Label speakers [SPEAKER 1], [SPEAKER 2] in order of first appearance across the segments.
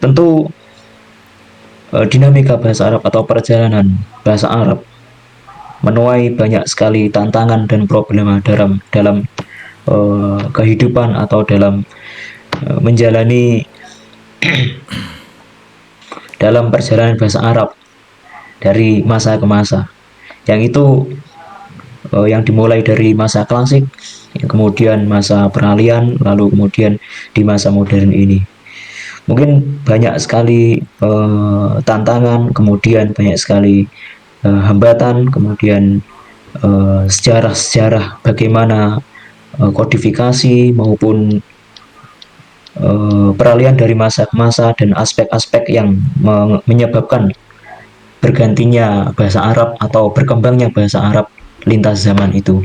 [SPEAKER 1] Tentu dinamika bahasa Arab atau perjalanan bahasa Arab menuai banyak sekali tantangan dan problema dalam kehidupan atau dalam menjalani dalam perjalanan bahasa Arab dari masa ke masa. Yang itu yang dimulai dari masa klasik, kemudian masa peralihan, lalu kemudian di masa modern ini. Mungkin banyak sekali tantangan, kemudian banyak sekali hambatan, kemudian sejarah-sejarah bagaimana kodifikasi maupun peralihan dari masa ke masa dan aspek-aspek yang menyebabkan bergantinya bahasa Arab atau berkembangnya bahasa Arab lintas zaman itu.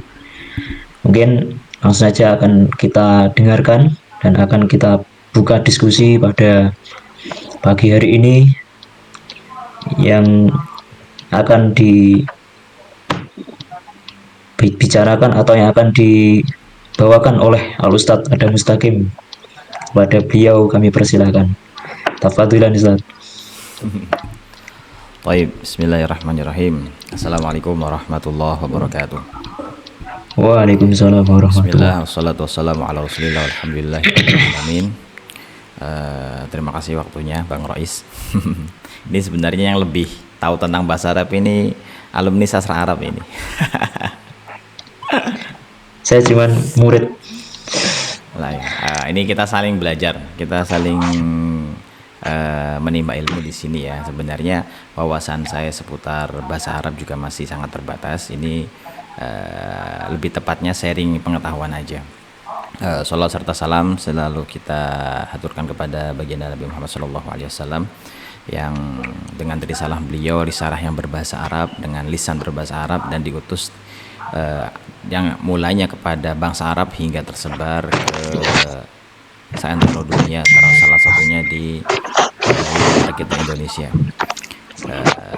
[SPEAKER 1] Mungkin langsung saja akan kita dengarkan dan akan kita buka diskusi pada pagi hari ini yang akan dibicarakan atau yang akan dibawakan oleh Al Ustadz Adam Mustaqim. Kepada beliau kami persilahkan. Tafadhilan Ustaz.
[SPEAKER 2] Baik, bismillahirrahmanirrahim. Assalamualaikum warahmatullahi wabarakatuh.
[SPEAKER 1] Waalaikumsalam warahmatullahi wabarakatuh.
[SPEAKER 2] Bismillah, wassalatu wassalamu ala rasulillah, alhamdulillah, amin. Terima kasih waktunya Bang Rois. Ini sebenarnya yang lebih tahu tentang bahasa Arab ini alumni sastra Arab ini.
[SPEAKER 1] Saya cuman murid.
[SPEAKER 2] Ini kita saling belajar, kita saling menimba ilmu di sini ya. Sebenarnya wawasan saya seputar bahasa Arab juga masih sangat terbatas. Ini lebih tepatnya sharing pengetahuan aja. Salawat serta salam selalu kita haturkan kepada baginda Nabi Muhammad SAW yang dengan risalah beliau, risalah yang berbahasa Arab dengan lisan berbahasa Arab dan diutus yang mulainya kepada bangsa Arab hingga tersebar ke seantero dunia, salah satunya di negara kita Indonesia.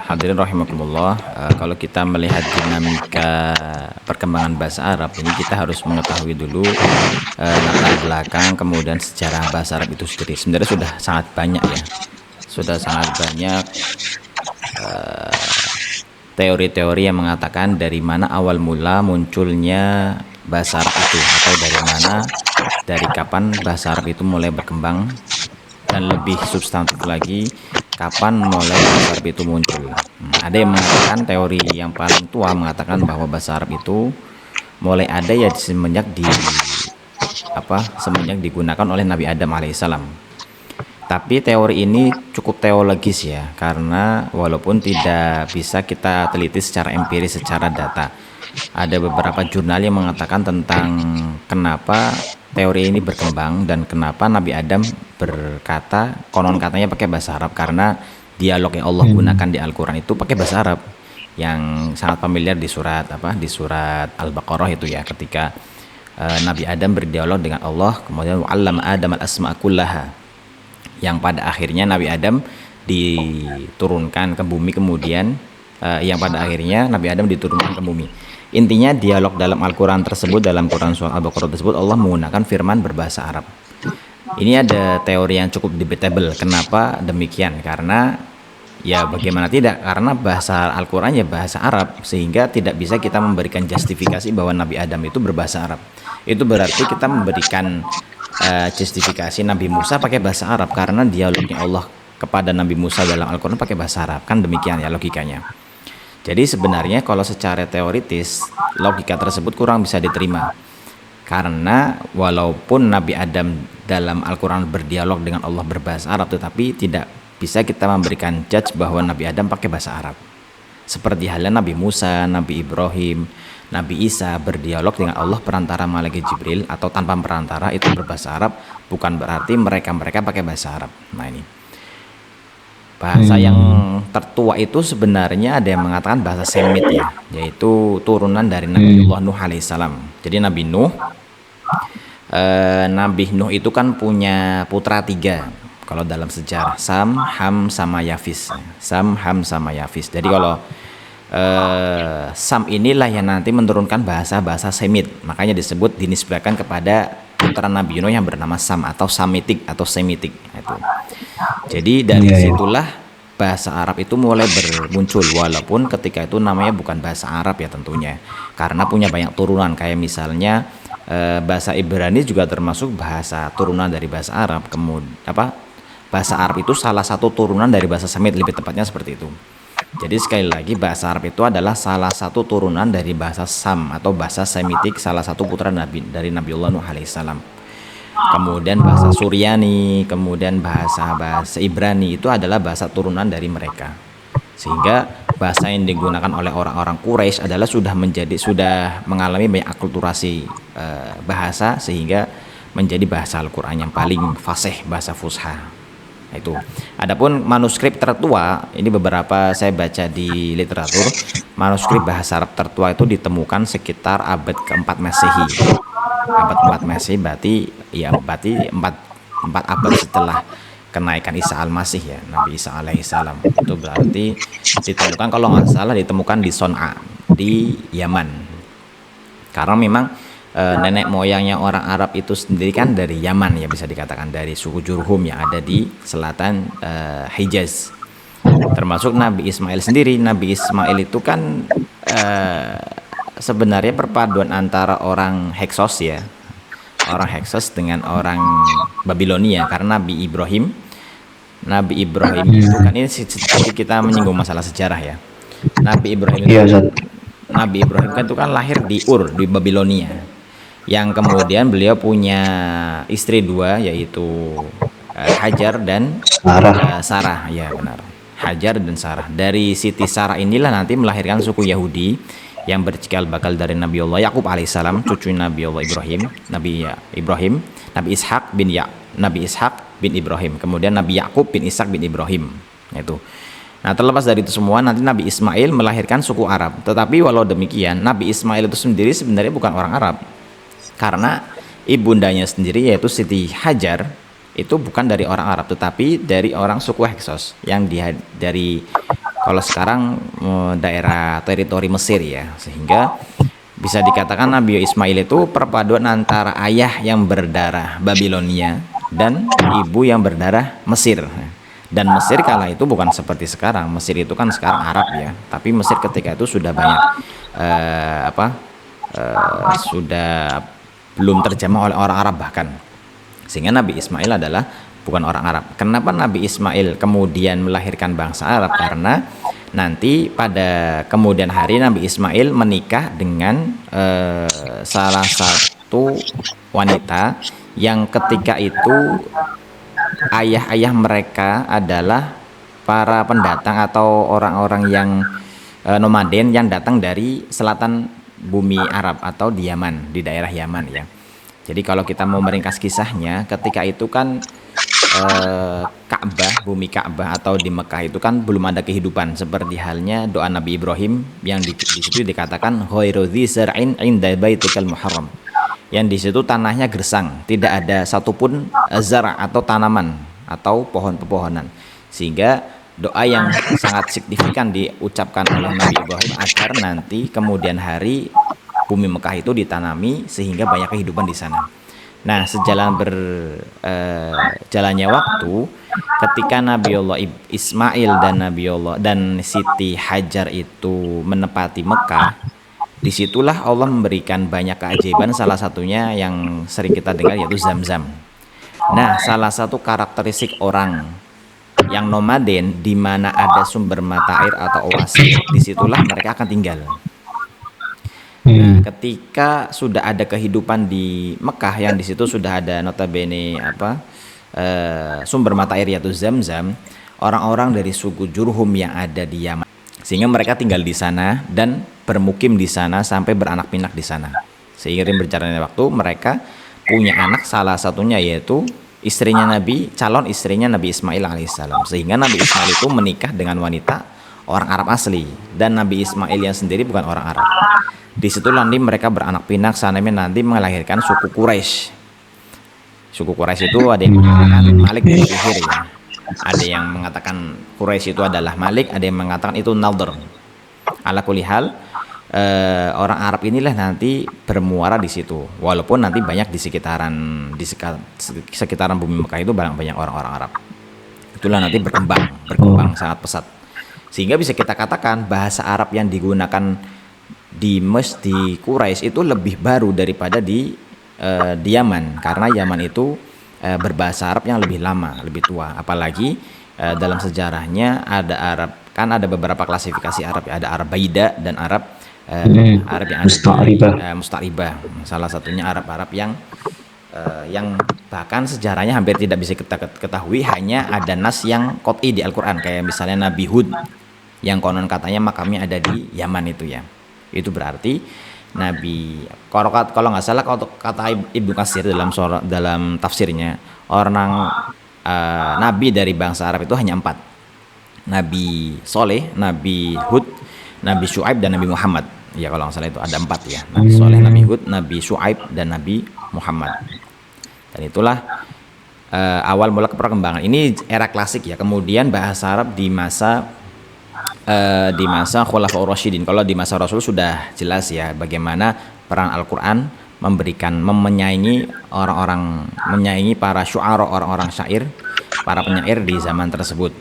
[SPEAKER 2] Hadirin rahimakumullah, kalau kita melihat dinamika perkembangan bahasa Arab ini, kita harus mengetahui dulu latar belakang kemudian sejarah bahasa Arab itu sendiri. Sebenarnya sudah sangat banyak ya, sudah sangat banyak teori-teori yang mengatakan dari mana awal mula munculnya bahasa Arab itu, atau dari kapan bahasa Arab itu mulai berkembang, dan lebih substantif lagi kapan mulai bahasa Arab itu muncul. Ada yang mengatakan, teori yang paling tua mengatakan bahwa bahasa Arab itu mulai ada ya semenjak digunakan oleh Nabi Adam alaihissalam. Tapi teori ini cukup teologis ya, karena walaupun tidak bisa kita teliti secara empiris, secara data. Ada beberapa jurnal yang mengatakan tentang kenapa teori ini berkembang dan kenapa Nabi Adam berkata, konon katanya pakai bahasa Arab, karena dialog yang Allah gunakan di Al-Quran itu pakai bahasa Arab, yang sangat familiar di surat Al-Baqarah itu ya, ketika Nabi Adam berdialog dengan Allah, kemudian wa'allama Adam al-asma'a kullaha, yang pada akhirnya Nabi Adam diturunkan ke bumi, kemudian Intinya dialog dalam Al-Quran tersebut, dalam Quran surah Al-Baqarah tersebut, Allah menggunakan firman berbahasa Arab. Ini ada teori yang cukup debatable. Kenapa demikian? Karena ya bagaimana tidak, karena bahasa Al-Quran ya bahasa Arab, sehingga tidak bisa kita memberikan justifikasi bahwa Nabi Adam itu berbahasa Arab. Itu berarti kita memberikan justifikasi Nabi Musa pakai bahasa Arab karena dialognya Allah kepada Nabi Musa dalam Al-Quran pakai bahasa Arab. Kan demikian ya logikanya. Jadi sebenarnya kalau secara teoritis logika tersebut kurang bisa diterima, karena walaupun Nabi Adam dalam Al-Quran berdialog dengan Allah berbahasa Arab, tetapi tidak bisa kita memberikan judge bahwa Nabi Adam pakai bahasa Arab. Seperti halnya Nabi Musa, Nabi Ibrahim, Nabi Isa berdialog dengan Allah perantara malaikat Jibril atau tanpa perantara, itu berbahasa Arab, bukan berarti mereka pakai bahasa Arab. Nah ini bahasa yang tertua itu sebenarnya ada yang mengatakan bahasa Semit ya, yaitu turunan dari Nabiullah Nuh alaihissalam. Jadi Nabi Nuh itu kan punya putra 3 kalau dalam sejarah, Sam, Ham, sama Yafis. Sam, Ham, sama Yafis. Jadi kalau Sam inilah yang nanti menurunkan bahasa-bahasa Semit, makanya dinisbahkan kepada putra Nabi Nuh yang bernama Sam atau Samitik atau Semitik itu. Jadi dari
[SPEAKER 1] Iya, iya.
[SPEAKER 2] situlah bahasa Arab itu mulai bermuncul, walaupun ketika itu namanya bukan bahasa Arab ya tentunya, karena punya banyak turunan kayak misalnya bahasa Ibrani juga termasuk bahasa turunan dari bahasa Arab. Kemudian bahasa Arab itu salah satu turunan dari bahasa Semit, lebih tepatnya seperti itu. Jadi sekali lagi bahasa Arab itu adalah salah satu turunan dari bahasa Sam atau bahasa Semitik, salah satu putra Nabi dari Nabiullah Nuh alaihissalam. Kemudian bahasa Suryani, kemudian bahasa Ibrani itu adalah bahasa turunan dari mereka. Sehingga bahasa yang digunakan oleh orang-orang Quraisy adalah sudah mengalami banyak akulturasi bahasa, sehingga menjadi bahasa Al-Qur'an yang paling fasih, bahasa fusha. Nah, itu. Adapun manuskrip tertua, ini beberapa saya baca di literatur, manuskrip bahasa Arab tertua itu ditemukan sekitar abad keempat Masehi. Abad 4 Masehi berarti 4 abad setelah kenaikan Isa al-Masih ya, Nabi Isa alaihissalam. Itu berarti ditemukan, kalau nggak salah ditemukan di Son'a, di Yaman. Karena memang nenek moyangnya orang Arab itu sendiri kan dari Yaman ya, bisa dikatakan dari suku Jurhum yang ada di selatan Hijaz. Termasuk Nabi Ismail sendiri. Nabi Ismail itu kan sebenarnya perpaduan antara orang Heksos ya, orang Heksos dengan orang Babilonia, karena Nabi Ibrahim itu kan, ini sedikit kita menyinggung masalah sejarah ya. Nabi Ibrahim itu
[SPEAKER 1] Iya, Ustaz.
[SPEAKER 2] Nabi Ibrahim kan itu kan lahir di Ur di Babilonia, yang kemudian beliau punya istri dua, yaitu Hajar dan
[SPEAKER 1] Sarah.
[SPEAKER 2] Sarah, ya benar, Hajar dan Sarah. Dari Siti Sarah inilah nanti melahirkan suku Yahudi yang bercikal bakal dari Nabiullah Yakub alaihissalam, cucu Nabiullah Ibrahim, Nabi Ishak bin Ibrahim, kemudian Nabi Yakub bin Ishak bin Ibrahim, itu. Nah, terlepas dari itu semua, nanti Nabi Ismail melahirkan suku Arab. Tetapi walau demikian, Nabi Ismail itu sendiri sebenarnya bukan orang Arab, karena ibundanya sendiri, yaitu Siti Hajar, itu bukan dari orang Arab, tetapi dari orang suku Heksos yang dari, kalau sekarang daerah teritori Mesir ya. Sehingga bisa dikatakan Nabi Ismail itu perpaduan antara ayah yang berdarah Babilonia dan ibu yang berdarah Mesir. Dan Mesir kala itu bukan seperti sekarang. Mesir itu kan sekarang Arab ya, tapi Mesir ketika itu sudah banyak sudah belum terjamah oleh orang Arab bahkan. Sehingga Nabi Ismail adalah bukan orang Arab. Kenapa Nabi Ismail kemudian melahirkan bangsa Arab? Karena nanti pada kemudian hari Nabi Ismail menikah dengan salah satu wanita yang ketika itu ayah-ayah mereka adalah para pendatang atau orang-orang yang nomaden yang datang dari selatan bumi Arab atau di Yaman, di daerah Yaman ya. Jadi kalau kita mau meringkas kisahnya, ketika itu kan Ka'bah, bumi Ka'bah atau di Mekah itu kan belum ada kehidupan, seperti halnya doa Nabi Ibrahim yang di situ dikatakan khairu dzi zar'in 'inda baitikal muharram. Yang di situ tanahnya gersang, tidak ada satupun zara atau tanaman atau pohon-pepohonan. Sehingga doa yang sangat signifikan diucapkan oleh Nabi Ibrahim agar nanti kemudian hari bumi Mekah itu ditanami sehingga banyak kehidupan di sana. Nah, sejalan jalannya waktu, ketika Nabiullah Ismail dan Siti Hajar itu menepati Mekah, disitulah Allah memberikan banyak keajaiban, salah satunya yang sering kita dengar yaitu Zam-Zam. Nah, salah satu karakteristik orang yang nomaden di mana ada sumber mata air atau oase, disitulah mereka akan tinggal. Nah, ketika sudah ada kehidupan di Mekah yang di situ sudah ada notabene sumber mata air yaitu Zam-Zam, orang-orang dari suku Jurhum yang ada di Yaman, sehingga mereka tinggal di sana dan bermukim di sana sampai beranak pinak di sana. Seiring berjalannya waktu, mereka punya anak, salah satunya yaitu calon istrinya Nabi Ismail alaihissalam. Sehingga Nabi Ismail itu menikah dengan wanita orang Arab asli, dan Nabi Ismail yang sendiri bukan orang Arab. Di situ nanti mereka beranak pinak sampai nanti melahirkan suku Quraisy. Suku Quraisy itu ada yang mengatakan Malik bin Zuhair ya. Ada yang mengatakan Quraisy itu adalah Malik, ada yang mengatakan itu Nadhr. Ala kulli hal, orang Arab inilah nanti bermuara di situ. Walaupun nanti banyak di sekitaran bumi Mekah itu banyak orang-orang Arab. itulah nanti
[SPEAKER 1] Oh,
[SPEAKER 2] berkembang sangat pesat. Sehingga bisa kita katakan bahasa Arab yang digunakan di Quraisy itu lebih baru daripada di Yaman, karena Yaman itu berbahasa Arab yang lebih lama, lebih tua. Apalagi dalam sejarahnya ada Arab, kan ada beberapa klasifikasi Arab ya, ada Arab Baida dan Arab yang ada di
[SPEAKER 1] musta'ribah.
[SPEAKER 2] Mustaribah. Salah satunya Arab-Arab yang bahkan sejarahnya hampir tidak bisa kita ketahui, hanya ada nas yang qot'i di Al-Quran, kayak misalnya Nabi Hud yang konon katanya makamnya ada di Yaman itu ya. Itu berarti Nabi, kalau nggak salah, kalau kata Ibnu Katsir dalam tafsirnya, orang nabi dari bangsa Arab itu hanya empat: Nabi Soleh, Nabi Hud, Nabi Syuaib, dan Nabi Muhammad. Ya kalau nggak salah itu ada empat ya: Nabi Soleh, Nabi
[SPEAKER 1] Hmm.
[SPEAKER 2] Hud, Nabi Syuaib, dan Nabi Muhammad. Dan itulah awal mula perkembangan. Ini era klasik ya. Kemudian bahasa Arab di masa Khulafaur Rasyidin. Kalau di masa Rasul sudah jelas ya bagaimana peran Al-Qur'an menyaingi menyaingi para syu'ara, orang-orang syair, para penyair di zaman tersebut.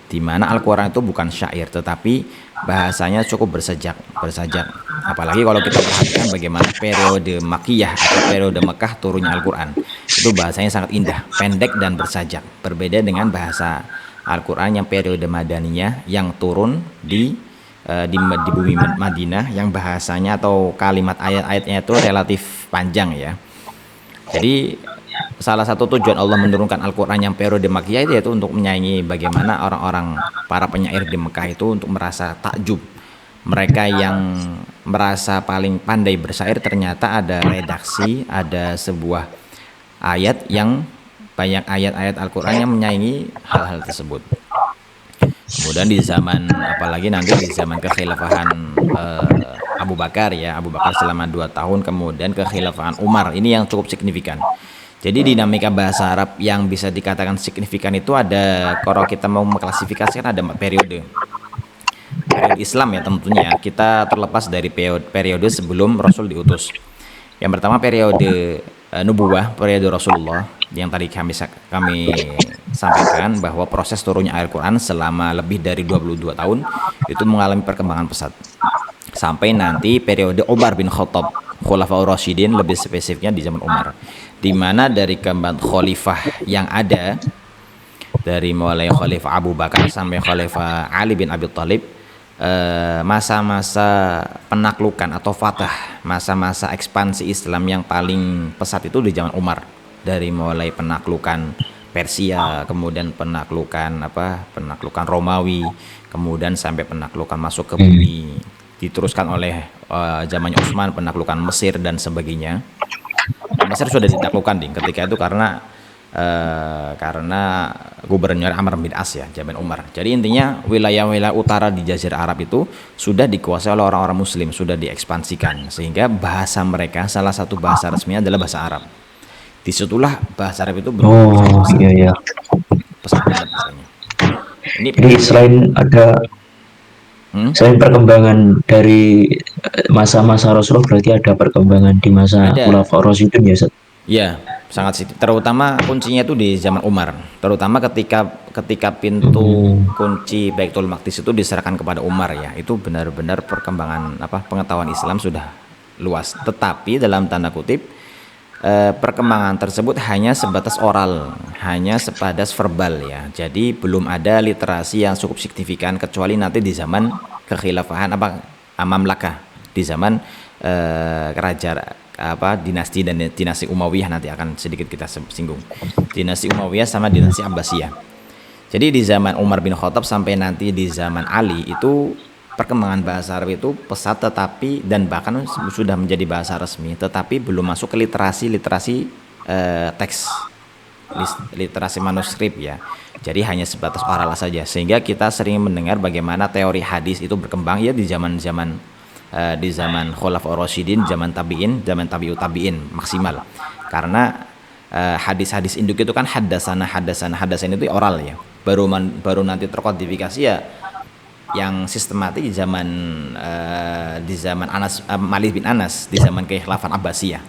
[SPEAKER 2] Di mana Al-Qur'an itu bukan syair tetapi bahasanya cukup bersajak. Apalagi kalau kita perhatikan bagaimana periode Makkiyah atau periode Mekah turunnya Al-Qur'an. Itu bahasanya sangat indah, pendek dan bersajak. Berbeda dengan bahasa Al-Quran yang periode Madaniyah yang turun di bumi Madinah, yang bahasanya atau kalimat ayat-ayatnya itu relatif panjang ya. Jadi salah satu tujuan Allah menurunkan Al-Quran yang periode Makkiyah itu yaitu untuk menyaingi bagaimana orang-orang para penyair di Mekah itu untuk merasa takjub. Mereka yang merasa paling pandai bersyair ternyata ada redaksi, ada sebuah ayat yang banyak ayat-ayat Al-Quran yang menyaingi hal-hal tersebut. Kemudian di zaman, apalagi nanti di zaman kekhilafahan Abu Bakar ya, Abu Bakar selama 2 tahun, kemudian kekhilafahan Umar, ini yang cukup signifikan. Jadi dinamika bahasa Arab yang bisa dikatakan signifikan itu ada, kalau kita mau mengklasifikasikan, ada 4 periode. Periode Islam ya tentunya, kita terlepas dari periode sebelum Rasul diutus. Yang pertama periode nubuwah, periode Rasulullah, yang tadi kami sampaikan bahwa proses turunnya Al-Quran selama lebih dari 22 tahun itu mengalami perkembangan pesat. Sampai nanti periode Umar bin Khattab, Khulafaur Rasyidin, lebih spesifiknya di zaman Umar. Di mana dari keempat khalifah yang ada, dari mulai Khalifah Abu Bakar sampai Khalifah Ali bin Abi Thalib, masa-masa penaklukan atau fatah, masa-masa ekspansi Islam yang paling pesat itu di zaman Umar. Dari mulai penaklukan Persia, kemudian penaklukan Romawi, kemudian sampai penaklukan masuk ke bumi, diteruskan oleh zamannya Utsman, penaklukan Mesir dan sebagainya. Mesir sudah ditaklukkan ketika itu karena gubernur Amr bin As ya, zaman Umar. Jadi intinya wilayah-wilayah utara di Jazirah Arab itu sudah dikuasai oleh orang-orang Muslim, sudah diekspansikan, sehingga bahasa mereka, salah satu bahasa resminya adalah bahasa Arab. Disitulah bahasa Arab itu berkembang sangat
[SPEAKER 1] Oh,
[SPEAKER 2] pesat,
[SPEAKER 1] iya ya.
[SPEAKER 2] pesat banget pokoknya. Ini
[SPEAKER 1] Jadi
[SPEAKER 2] hmm?
[SPEAKER 1] selain perkembangan dari masa-masa Rasulullah, berarti ada perkembangan di masa
[SPEAKER 2] Ada.
[SPEAKER 1] Khulafaur Rasyidin ya, Ustaz?
[SPEAKER 2] Ya, sangat sih. Terutama kuncinya itu di zaman Umar. Terutama ketika pintu
[SPEAKER 1] Hmm.
[SPEAKER 2] kunci Baitul Maqdis itu diserahkan kepada Umar ya. Itu benar-benar perkembangan pengetahuan Islam sudah luas. Tetapi dalam tanda kutip perkembangan tersebut hanya sebatas oral, hanya sebatas verbal ya. Jadi belum ada literasi yang cukup signifikan kecuali nanti di zaman kekhilafahan Mamlakah, di zaman kerajaan dinasti dan dinasti Umayyah, nanti akan sedikit kita singgung. Dinasti Umayyah sama dinasti Abbasiyah. Jadi di zaman Umar bin Khattab sampai nanti di zaman Ali itu perkembangan bahasa Arab itu pesat, tetapi dan bahkan sudah menjadi bahasa resmi, tetapi belum masuk ke literasi teks, literasi manuskrip ya. Jadi hanya sebatas oral saja, sehingga kita sering mendengar bagaimana teori hadis itu berkembang ya di zaman Khulafaur Rasyidin, zaman tabi'in, zaman tabi'ut tabi'in maksimal. Karena hadis-hadis induk itu kan hadasan itu oral ya. Baru nanti terkodifikasi ya yang sistematik di zaman Malik bin Anas, di zaman kekhilafan Abbasiyah.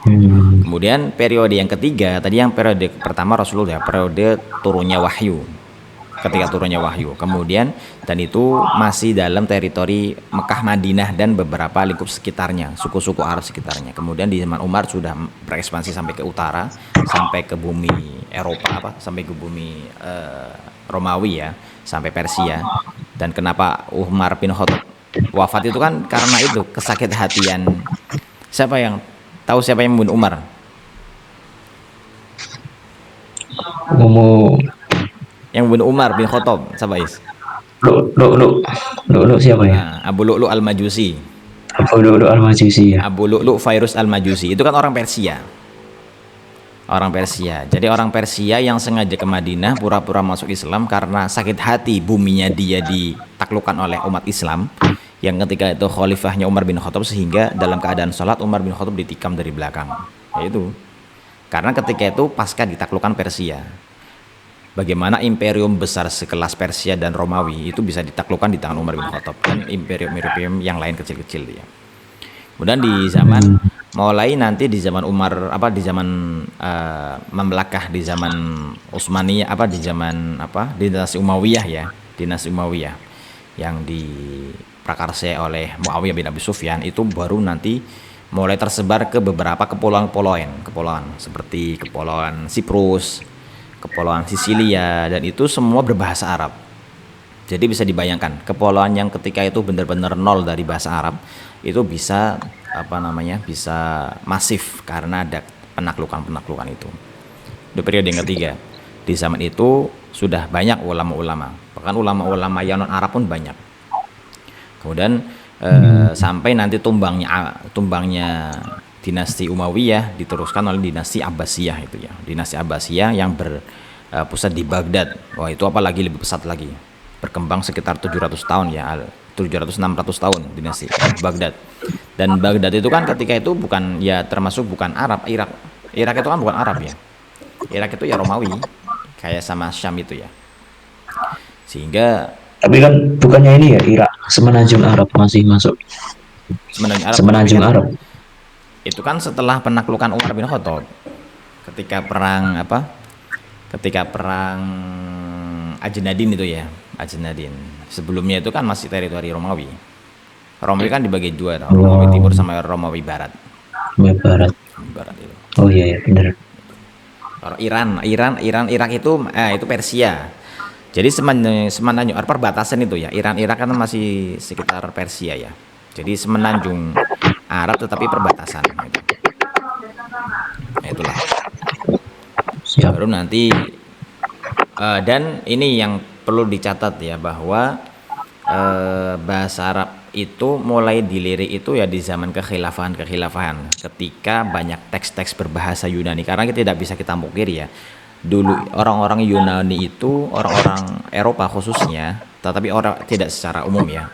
[SPEAKER 1] Hmm.
[SPEAKER 2] Kemudian periode yang ketiga, tadi yang periode pertama Rasulullah, periode turunnya wahyu. Ketika turunnya wahyu. Kemudian dan itu masih dalam teritori Mekah, Madinah dan beberapa lingkup sekitarnya, suku-suku Arab sekitarnya. Kemudian di zaman Umar sudah berekspansi sampai ke utara, sampai ke bumi Eropa sampai ke bumi Romawi ya, sampai Persia. Dan kenapa Umar bin Khattab wafat itu kan karena itu kesakit hatian. Siapa yang tahu siapa yang membunuh Umar?
[SPEAKER 1] Umum.
[SPEAKER 2] Yang membunuh Umar bin Khattab, siapa Is?
[SPEAKER 1] Lu siapa ya?
[SPEAKER 2] Abu Lu'lu al-Majusi.
[SPEAKER 1] Apa lu Al-Majusi ya?
[SPEAKER 2] Abu Lu'lu Fairuz al-Majusi itu kan orang Persia. Orang Persia. Jadi orang Persia yang sengaja ke Madinah pura-pura masuk Islam karena sakit hati buminya dia ditaklukkan oleh umat Islam. Yang ketika itu khalifahnya Umar bin Khattab, sehingga dalam keadaan sholat Umar bin Khattab ditikam dari belakang. Yaitu karena ketika itu pasca ditaklukkan Persia. Bagaimana imperium besar sekelas Persia dan Romawi itu bisa ditaklukkan di tangan Umar bin Khattab dan imperium-imperium yang lain kecil-kecil ya. Kemudian di zaman mulai nanti di zaman Umar di zaman Mamlakah, di zaman Utsmaniyah di zaman dinasti Umayyah ya, dinasti Umayyah yang diprakarsai oleh Muawiyah bin Abi Sufyan, itu baru nanti mulai tersebar ke beberapa kepulauan seperti kepulauan Siprus, kepulauan Sisilia, dan itu semua berbahasa Arab. Jadi bisa dibayangkan kepulauan yang ketika itu benar-benar nol dari bahasa Arab itu bisa bisa masif karena ada penaklukan itu. Di periode yang ketiga, di zaman itu sudah banyak ulama-ulama, bahkan ulama-ulama yang non Arab pun banyak. Kemudian sampai nanti tumbangnya dinasti Umayyah diteruskan oleh dinasti Abbasiyah itu ya, dinasti Abbasiyah yang berpusat di Baghdad. Wah, itu apalagi lebih pesat lagi, berkembang sekitar 700 tahun ya, 700-600 tahun dinasti Baghdad. Dan Baghdad itu kan ketika itu bukan ya, termasuk bukan Arab. Irak itu kan bukan Arab ya, Irak itu ya Romawi, kayak sama Syam itu ya. Sehingga
[SPEAKER 1] Tapi kan bukannya ini ya, Irak semenanjung Arab masih masuk.
[SPEAKER 2] Semenanjung
[SPEAKER 1] Arab.
[SPEAKER 2] Itu kan setelah penaklukan Umar bin Khattab, ketika perang Ajnadin itu ya, Ajnadin. Sebelumnya itu kan masih teritori Romawi. Romawi kan dibagi dua, Romawi Timur sama Romawi Barat.
[SPEAKER 1] Barat.
[SPEAKER 2] Barat itu.
[SPEAKER 1] Oh iya ya, benar.
[SPEAKER 2] Kalau Irak itu Persia. Jadi semenanjung perbatasan itu ya, Irak kan masih sekitar Persia ya. Jadi semenanjung Arab tetapi perbatasan gitu. Itulah.
[SPEAKER 1] Siap.
[SPEAKER 2] Baru nanti dan ini yang perlu dicatat ya, bahwa bahasa Arab itu mulai dilirik itu ya di zaman kekhilafahan ketika banyak teks-teks berbahasa Yunani. Karena kita tidak bisa kita mungkiri ya, dulu orang-orang Yunani itu orang-orang Eropa khususnya, tetapi orang tidak secara umum ya,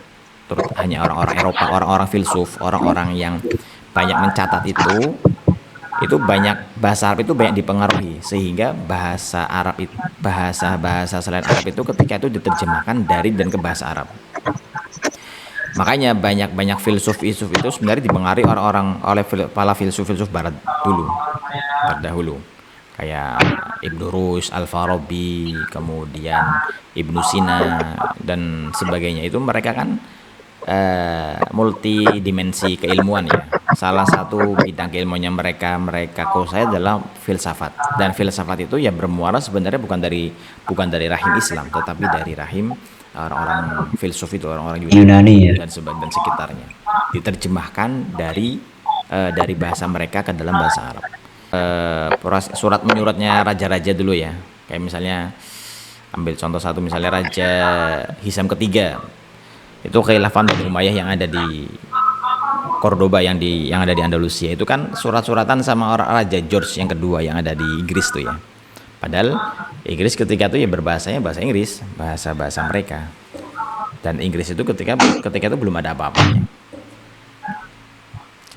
[SPEAKER 2] hanya orang-orang Eropa, orang-orang filsuf, orang-orang yang banyak mencatat itu banyak bahasa Arab itu banyak dipengaruhi, sehingga bahasa Arab itu, bahasa selain Arab itu ketika itu diterjemahkan dari dan ke bahasa Arab. Makanya banyak filsuf itu sebenarnya dipengaruhi oleh para filsuf barat terdahulu, kayak Ibnu Rushd, Al-Farabi, kemudian Ibnu Sina dan sebagainya. Itu mereka kan multidimensi keilmuan ya. Salah satu bidang keilmuannya mereka kuasai adalah filsafat, dan filsafat itu ya bermuara sebenarnya bukan dari rahim Islam, tetapi dari rahim orang-orang filsuf itu, orang-orang Yunani ya, dan sekitarnya, diterjemahkan dari bahasa mereka ke dalam bahasa Arab. Surat menyuratnya raja-raja dulu ya, kayak misalnya ambil contoh satu, misalnya Raja Hisam ketiga, itu khilafah Bani Umayyah yang ada di Cordoba, yang ada di Andalusia, itu kan surat-suratan sama Raja George yang kedua yang ada di Inggris tuh ya. Padahal Inggris ketika itu ya berbahasanya bahasa Inggris, bahasa mereka. Dan Inggris itu ketika itu belum ada apa-apanya.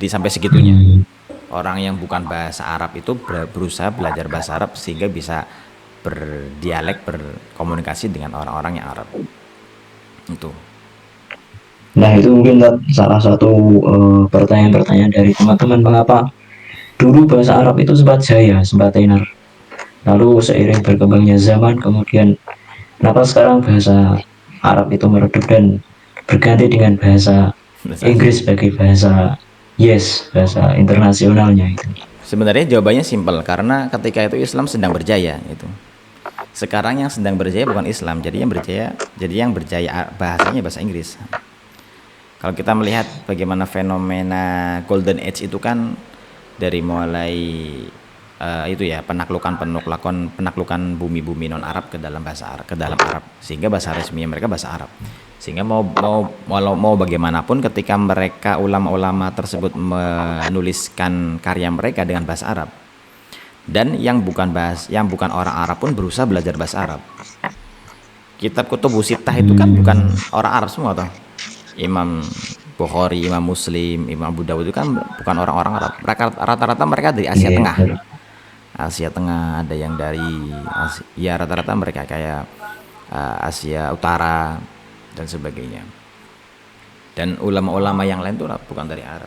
[SPEAKER 2] Jadi sampai segitunya. Orang yang bukan bahasa Arab itu berusaha belajar bahasa Arab sehingga bisa berdialek, berkomunikasi dengan orang-orang yang Arab. Itu.
[SPEAKER 1] Nah, itu mungkin salah satu pertanyaan-pertanyaan dari teman-teman, mengapa dulu bahasa Arab itu sempat jaya, sempat tenar. Lalu seiring berkembangnya zaman, kemudian kenapa sekarang bahasa Arab itu meredup dan berganti dengan bahasa
[SPEAKER 2] Bahasa asing.
[SPEAKER 1] Inggris sebagai bahasa yes, bahasa internasionalnya itu.
[SPEAKER 2] Sebenarnya jawabannya simpel, karena ketika itu Islam sedang berjaya itu. Sekarang yang sedang berjaya bukan Islam, jadi yang berjaya bahasanya bahasa Inggris. Kalau kita melihat bagaimana fenomena Golden Age itu kan dari mulai itu ya, penaklukan bumi-bumi non Arab ke dalam bahasa Arab, ke dalam Arab, sehingga bahasa resminya mereka bahasa Arab. Sehingga mau bagaimanapun, ketika mereka ulama-ulama tersebut menuliskan karya mereka dengan bahasa Arab, dan yang bukan orang Arab pun berusaha belajar bahasa Arab. Kitab Kutubus Sittah itu kan bukan orang Arab semua toh. Imam Bukhari, Imam Muslim, Imam Abu Dawud itu kan bukan orang-orang Arab. Rata-rata mereka dari Asia
[SPEAKER 1] Iya,
[SPEAKER 2] Tengah.
[SPEAKER 1] betul.
[SPEAKER 2] Asia Tengah, ada yang dari Asia, ya rata-rata mereka kayak Asia Utara dan sebagainya. Dan ulama-ulama yang lain itu bukan dari Arab.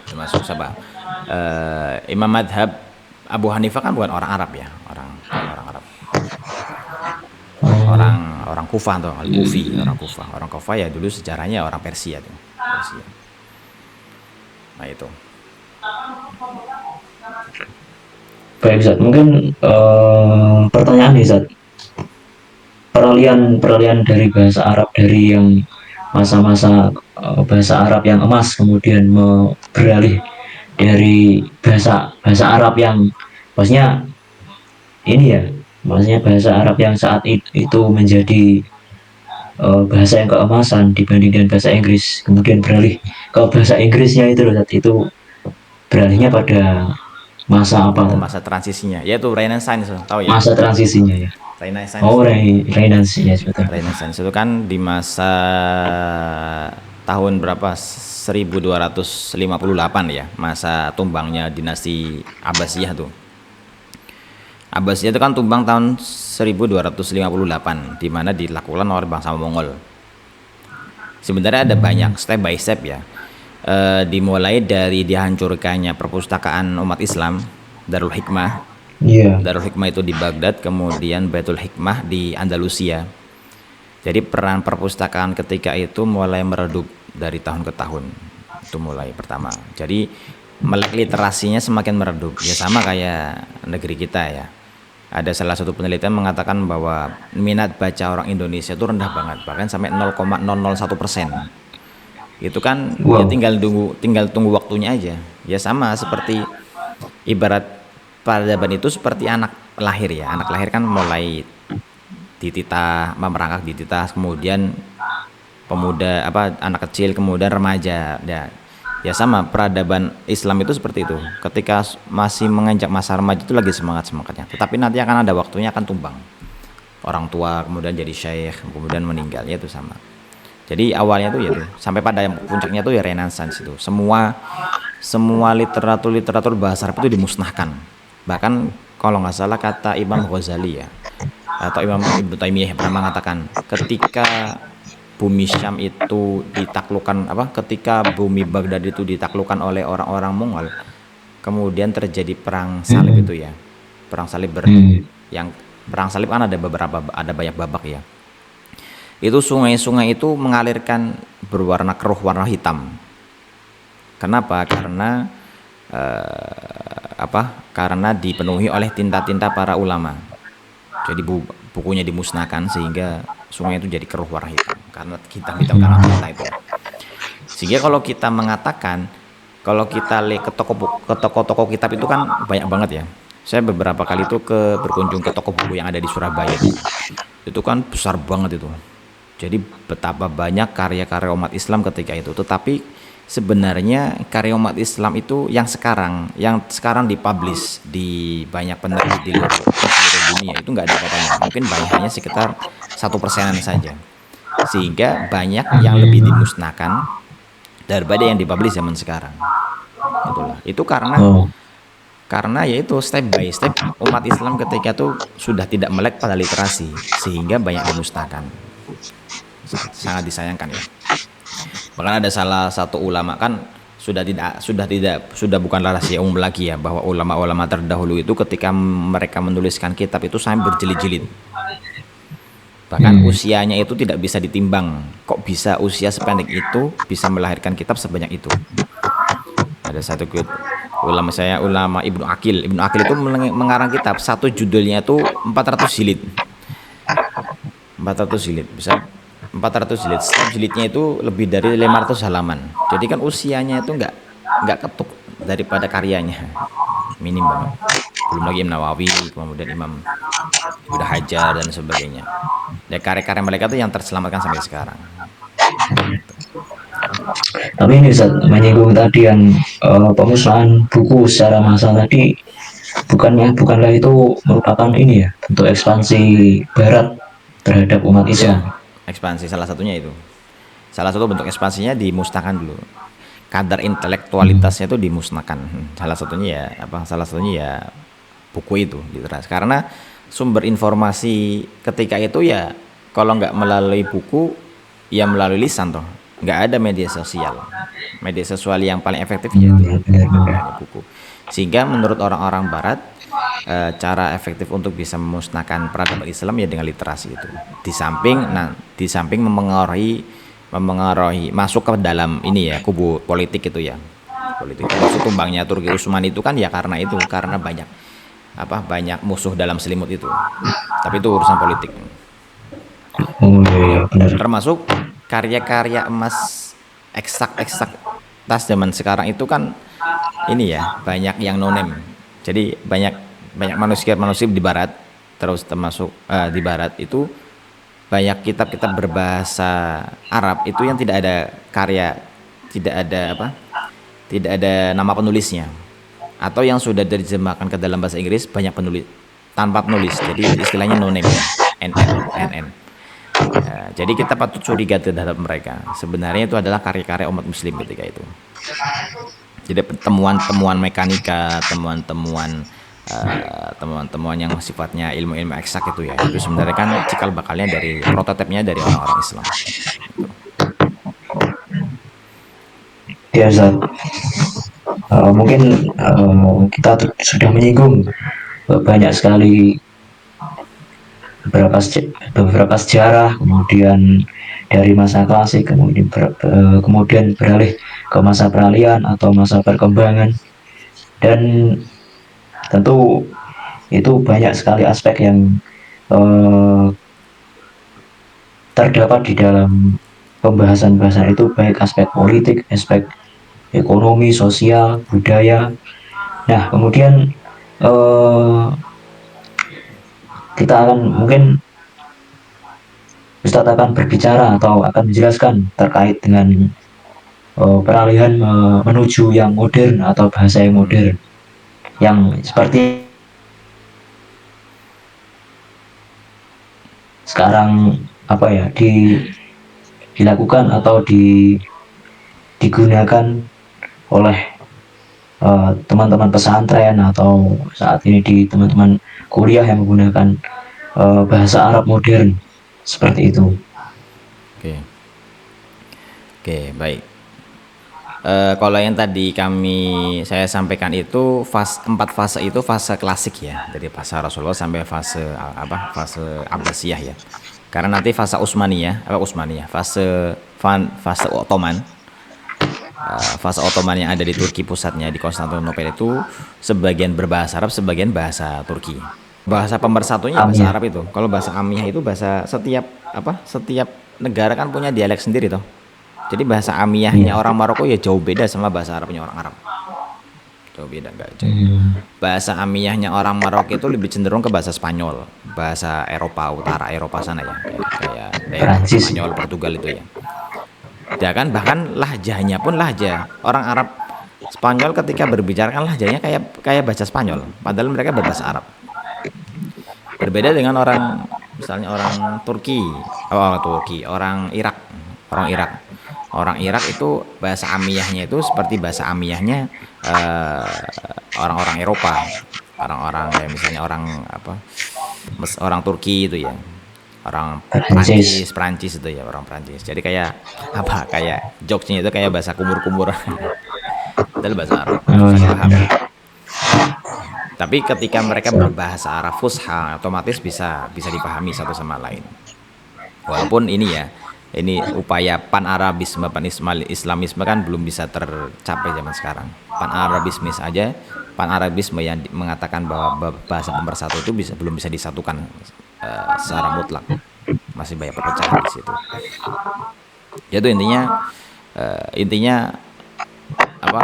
[SPEAKER 2] Termasuk siapa? Imam Madhab Abu Hanifah kan bukan orang Arab ya, orang Arab.
[SPEAKER 1] Oh,
[SPEAKER 2] Orang Kufah atau Al-Kufi, orang Kufah. Orang Kufah ya dulu sejarahnya orang Persia tuh. Persia. Nah itu.
[SPEAKER 1] baik Zat. Mungkin pertanyaan nih Zat. Peralihan dari bahasa Arab dari yang masa-masa bahasa Arab yang emas kemudian beralih dari bahasa bahasa Arab yang maksudnya ini ya, maksudnya bahasa Arab yang saat itu menjadi bahasa yang keemasan dibandingkan bahasa Inggris, kemudian beralih ke bahasa Inggrisnya itu loh, saat itu beralihnya pada masa apa
[SPEAKER 2] Oh,
[SPEAKER 1] tuh?
[SPEAKER 2] masa transisinya. Yaitu Renaissance, tahu ya?
[SPEAKER 1] Masa transisinya ya.
[SPEAKER 2] Renaissance.
[SPEAKER 1] Oh, Renaissance ya, betul betul.
[SPEAKER 2] Renaissance itu kan di masa tahun berapa? 1258 ya, masa tumbangnya dinasti Abbasiyah tuh. Abbasiyah itu kan tumbang tahun 1258, di mana dilakukan oleh bangsa Mongol. Sebenarnya ada banyak step by step ya. Dimulai dari dihancurkannya perpustakaan umat Islam, Darul Hikmah.
[SPEAKER 1] Iya.
[SPEAKER 2] Darul Hikmah itu di Baghdad, kemudian Baitul Hikmah di Andalusia. Jadi peran perpustakaan ketika itu mulai meredup dari tahun ke tahun. Itu mulai pertama. Jadi melek literasinya semakin meredup. Ya sama kayak negeri kita ya. Ada salah satu penelitian mengatakan bahwa minat baca orang Indonesia itu rendah banget, bahkan sampai 0,001%. Itu kan ya
[SPEAKER 1] Wow.
[SPEAKER 2] tinggal tunggu waktunya aja. Ya sama seperti ibarat peradaban itu seperti anak lahir ya. Anak lahir kan mulai dititah, merangkak dititah, kemudian pemuda apa anak kecil, kemudian remaja. Ya sama, peradaban Islam itu seperti itu. Ketika masih menginjak masa remaja itu lagi semangat-semangatnya. Tetapi nanti akan ada waktunya akan tumbang. Orang tua kemudian jadi syekh, kemudian meninggal, ya itu sama. Jadi awalnya tuh ya tuh, sampai pada puncaknya tuh ya Renaissance itu. Semua literatur bahasa Arab itu dimusnahkan. Bahkan kalau nggak salah kata Imam Ghazali ya, atau Imam Ibnu Taimiyah pernah mengatakan, ketika bumi Syam itu ditaklukkan ketika bumi Baghdad itu ditaklukkan oleh orang-orang Mongol, kemudian terjadi perang salib itu ya. Perang salib yang perang salib kan ada banyak babak ya. Itu sungai-sungai itu mengalirkan berwarna keruh, warna hitam. Kenapa? Karena dipenuhi oleh tinta-tinta para ulama. Jadi bukunya dimusnahkan sehingga sungai itu jadi keruh warna hitam karena hitam-hitam karena tinta itu. Sehingga kalau kita mengatakan, kalau kita lihat ke toko-toko kitab itu kan banyak banget ya. Saya beberapa kali itu berkunjung ke toko buku yang ada di Surabaya. Itu kan besar banget itu. Jadi betapa banyak karya-karya umat Islam ketika itu. Tetapi sebenarnya karya umat Islam itu yang sekarang dipublish di banyak penerbit di seluruh dunia itu nggak ada apa-apanya. Mungkin hanya sekitar 1%-an saja. Sehingga banyak yang lebih dimusnahkan daripada yang dipublish zaman sekarang. Itulah. Itu
[SPEAKER 1] Oh,
[SPEAKER 2] karena yaitu step by step umat Islam ketika itu sudah tidak melek pada literasi sehingga banyak dimusnahkan. Sangat disayangkan ya. Bahkan ada salah satu ulama kan sudah bukanlah rahasia umum lagi ya, bahwa ulama-ulama terdahulu itu ketika mereka menuliskan kitab itu sampai berjilid-jilid. Bahkan
[SPEAKER 1] Hmm.
[SPEAKER 2] usianya itu tidak bisa ditimbang. Kok bisa usia sependek itu bisa melahirkan kitab sebanyak itu? Ada satu ulama saya, ulama Ibnu Akil. Ibnu Akil itu mengarang kitab, satu judulnya itu 400 jilid. 400 jilid, bisa 400 jilid. Setiap jilidnya itu lebih dari 500 halaman. Jadi kan usianya itu nggak ketuk daripada karyanya. Minim banget. Belum lagi Imam Nawawi, kemudian Imam Ibnu Hajar dan sebagainya. Ya, karya-karya mereka tuh yang terselamatkan sampai sekarang.
[SPEAKER 1] Tapi ini Ustaz, menyinggung tadi yang pemusnahan buku secara massal tadi, bukanlah itu merupakan ini ya, bentuk ekspansi Barat terhadap umat
[SPEAKER 2] Ya,
[SPEAKER 1] Islam.
[SPEAKER 2] ekspansi salah satunya itu. Salah satu bentuk ekspansinya dimusnahkan dulu. Kadar intelektualitasnya itu dimusnahkan. Salah satunya ya apa? Salah satunya ya buku itu literasi. Karena sumber informasi ketika itu ya kalau nggak melalui buku ya melalui lisan toh. Nggak ada media sosial. Media sosial yang paling efektif yaitu
[SPEAKER 1] Ya, benar-benar.
[SPEAKER 2] hanya buku. Sehingga menurut orang-orang Barat cara efektif untuk bisa memusnahkan peradaban Islam ya dengan literasi itu. Di samping memengaruhi masuk ke dalam ini ya kubu politik itu ya. Politik termasuk tumbangnya Turki Utsmani itu kan ya karena banyak musuh dalam selimut itu. Tapi itu urusan politik.
[SPEAKER 1] Oh iya, benar.
[SPEAKER 2] Termasuk karya-karya emas eksak tas zaman sekarang itu kan ini ya banyak yang nonem. Jadi banyak banyak manuskrip di barat, terus termasuk di barat itu banyak kitab-kitab berbahasa Arab itu yang tidak ada karya, tidak ada tidak ada nama penulisnya, atau yang sudah diterjemahkan ke dalam bahasa Inggris banyak penulis tanpa penulis, jadi istilahnya no name ya, NN. Jadi kita patut curiga terhadap mereka. Sebenarnya itu adalah karya-karya umat muslim ketika itu. Jadi temuan-temuan mekanika, temuan-temuan yang sifatnya ilmu-ilmu eksak itu ya, itu sebenarnya kan cikal bakalnya dari prototipnya dari orang-orang Islam.
[SPEAKER 1] Ya Ustaz, mungkin kita sudah menyinggung banyak sekali beberapa sejarah, kemudian dari masa klasik, kemudian beralih ke masa peralihan atau masa perkembangan, dan tentu itu banyak sekali aspek yang eh, terdapat di dalam pembahasan-pembahasan itu, baik aspek politik, aspek ekonomi, sosial, budaya. Nah, kemudian eh, kita akan mungkin Ustadz akan berbicara atau akan menjelaskan terkait dengan peralihan menuju yang modern atau bahasa yang modern, yang seperti sekarang apa ya dilakukan atau digunakan oleh teman-teman pesantren, atau saat ini di teman-teman kuliah yang menggunakan bahasa Arab modern seperti itu.
[SPEAKER 2] Oke, oke, baik. Kalau yang tadi saya sampaikan itu empat fase itu fase klasik ya, dari fase Rasulullah sampai fase Abbasiyah ya. Karena nanti fase Utsmaniyah, fase Ottoman, fase Ottoman yang ada di Turki pusatnya di Konstantinopel itu sebagian berbahasa Arab, sebagian bahasa Turki. Bahasa pemersatunya bahasa
[SPEAKER 1] Amnya.
[SPEAKER 2] Arab itu. Kalau bahasa Amiyah itu bahasa setiap negara kan punya dialek sendiri toh. Jadi bahasa Amiyahnya
[SPEAKER 1] Iya.
[SPEAKER 2] orang Maroko ya jauh beda sama bahasa Arabnya orang Arab. Jauh beda, enggak jauh.
[SPEAKER 1] Hmm.
[SPEAKER 2] Bahasa Amiyahnya orang Maroko itu lebih cenderung ke bahasa Spanyol, bahasa Eropa utara, Eropa sana ya, kayak daerah
[SPEAKER 1] Perancis.
[SPEAKER 2] Spanyol, Portugal itu ya. Ya kan, bahkan lahjahnya pun lahjah orang Arab Spanyol ketika berbicara kan lahjahnya kayak bahasa Spanyol, padahal mereka berbahasa Arab. Berbeda dengan misalnya orang Turki, orang Irak, orang Irak. Orang Irak itu bahasa amiyahnya itu seperti bahasa amiyahnya orang-orang Eropa, orang-orang kayak misalnya orang Turki itu ya, orang
[SPEAKER 1] Perancis.
[SPEAKER 2] Prancis itu ya, orang Prancis. Jadi kayak jokesnya itu kayak bahasa kumur-kumur. Padahal bahasa Arab,
[SPEAKER 1] Oh
[SPEAKER 2] susah
[SPEAKER 1] iya
[SPEAKER 2] dipahami.
[SPEAKER 1] benar.
[SPEAKER 2] Tapi ketika mereka berbahasa Arab fusha, otomatis bisa dipahami satu sama lain. Walaupun ini ya, ini upaya pan-Arabisme, pan-Islamisme kan belum bisa tercapai zaman sekarang. Pan-Arabisme aja, pan-Arabisme yang mengatakan bahwa bahasa pemersatu itu belum bisa disatukan secara mutlak. Masih banyak perpecahan di situ. Jadi intinya apa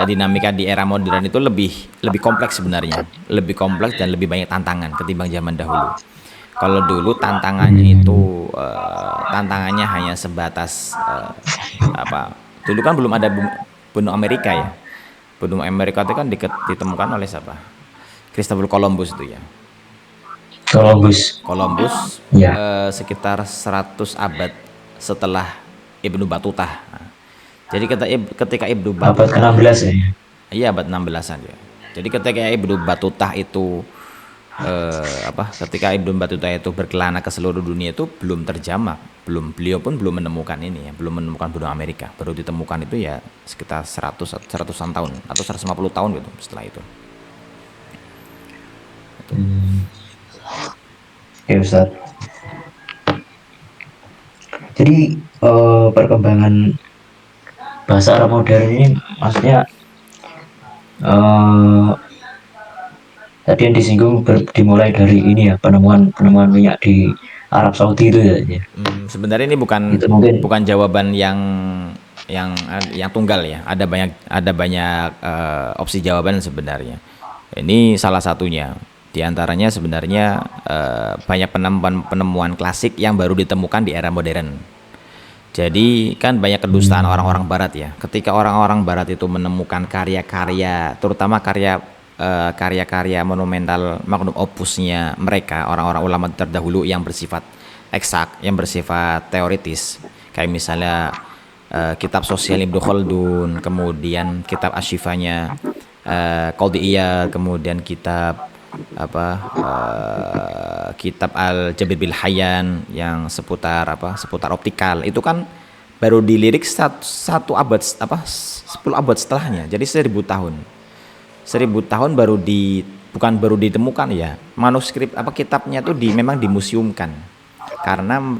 [SPEAKER 2] dinamika di era modern itu lebih kompleks sebenarnya, lebih kompleks dan lebih banyak tantangan ketimbang zaman dahulu. Kalau dulu tantangannya
[SPEAKER 1] Hmm.
[SPEAKER 2] itu tantangannya hanya sebatas apa? Dulu kan belum ada benua Amerika ya. Benua Amerika itu kan ditemukan oleh siapa? Christopher Columbus itu ya.
[SPEAKER 1] Columbus.
[SPEAKER 2] Columbus
[SPEAKER 1] Ya,
[SPEAKER 2] sekitar 100 abad setelah Ibnu Battuta. Nah, jadi ketika Ibnu
[SPEAKER 1] abad
[SPEAKER 2] Battuta,
[SPEAKER 1] ke-16 ya.
[SPEAKER 2] iya abad 16-an ya. Jadi ketika Ibnu Battuta itu ketika Ibnu Battuta itu berkelana ke seluruh dunia itu belum terjamah, beliau pun belum menemukan ini ya, belum menemukan benua Amerika. Baru ditemukan itu ya sekitar 100-an tahun atau 150 tahun gitu setelah itu.
[SPEAKER 1] Hmm. Ya Ustaz. Jadi perkembangan bahasa Arab modern ini maksudnya eh, tadi yang disinggung dimulai dari ini ya, penemuan penemuan minyak di Arab Saudi itu ya, ya.
[SPEAKER 2] Sebenarnya ini bukan
[SPEAKER 1] Itu mungkin.
[SPEAKER 2] bukan jawaban yang tunggal ya. Ada banyak opsi jawaban sebenarnya. Ini salah satunya. Di antaranya sebenarnya banyak penemuan klasik yang baru ditemukan di era modern. Jadi kan banyak kedustaan
[SPEAKER 1] Hmm.
[SPEAKER 2] orang-orang Barat ya. Ketika orang-orang Barat itu menemukan karya-karya, terutama karya-karya monumental magnum opusnya mereka, orang-orang ulama terdahulu yang bersifat eksak, yang bersifat teoritis, kayak misalnya kitab sosial Ibnu Khaldun, kemudian kitab Asyifanya Qadhi Iyad, kemudian kitab Al Jabir bil Hayyan yang seputar optikal itu kan baru dilirik satu abad 10 abad setelahnya, jadi 1000 tahun baru ditemukan ya manuskrip kitabnya tuh memang dimuseumkan karena
[SPEAKER 1] Hmm.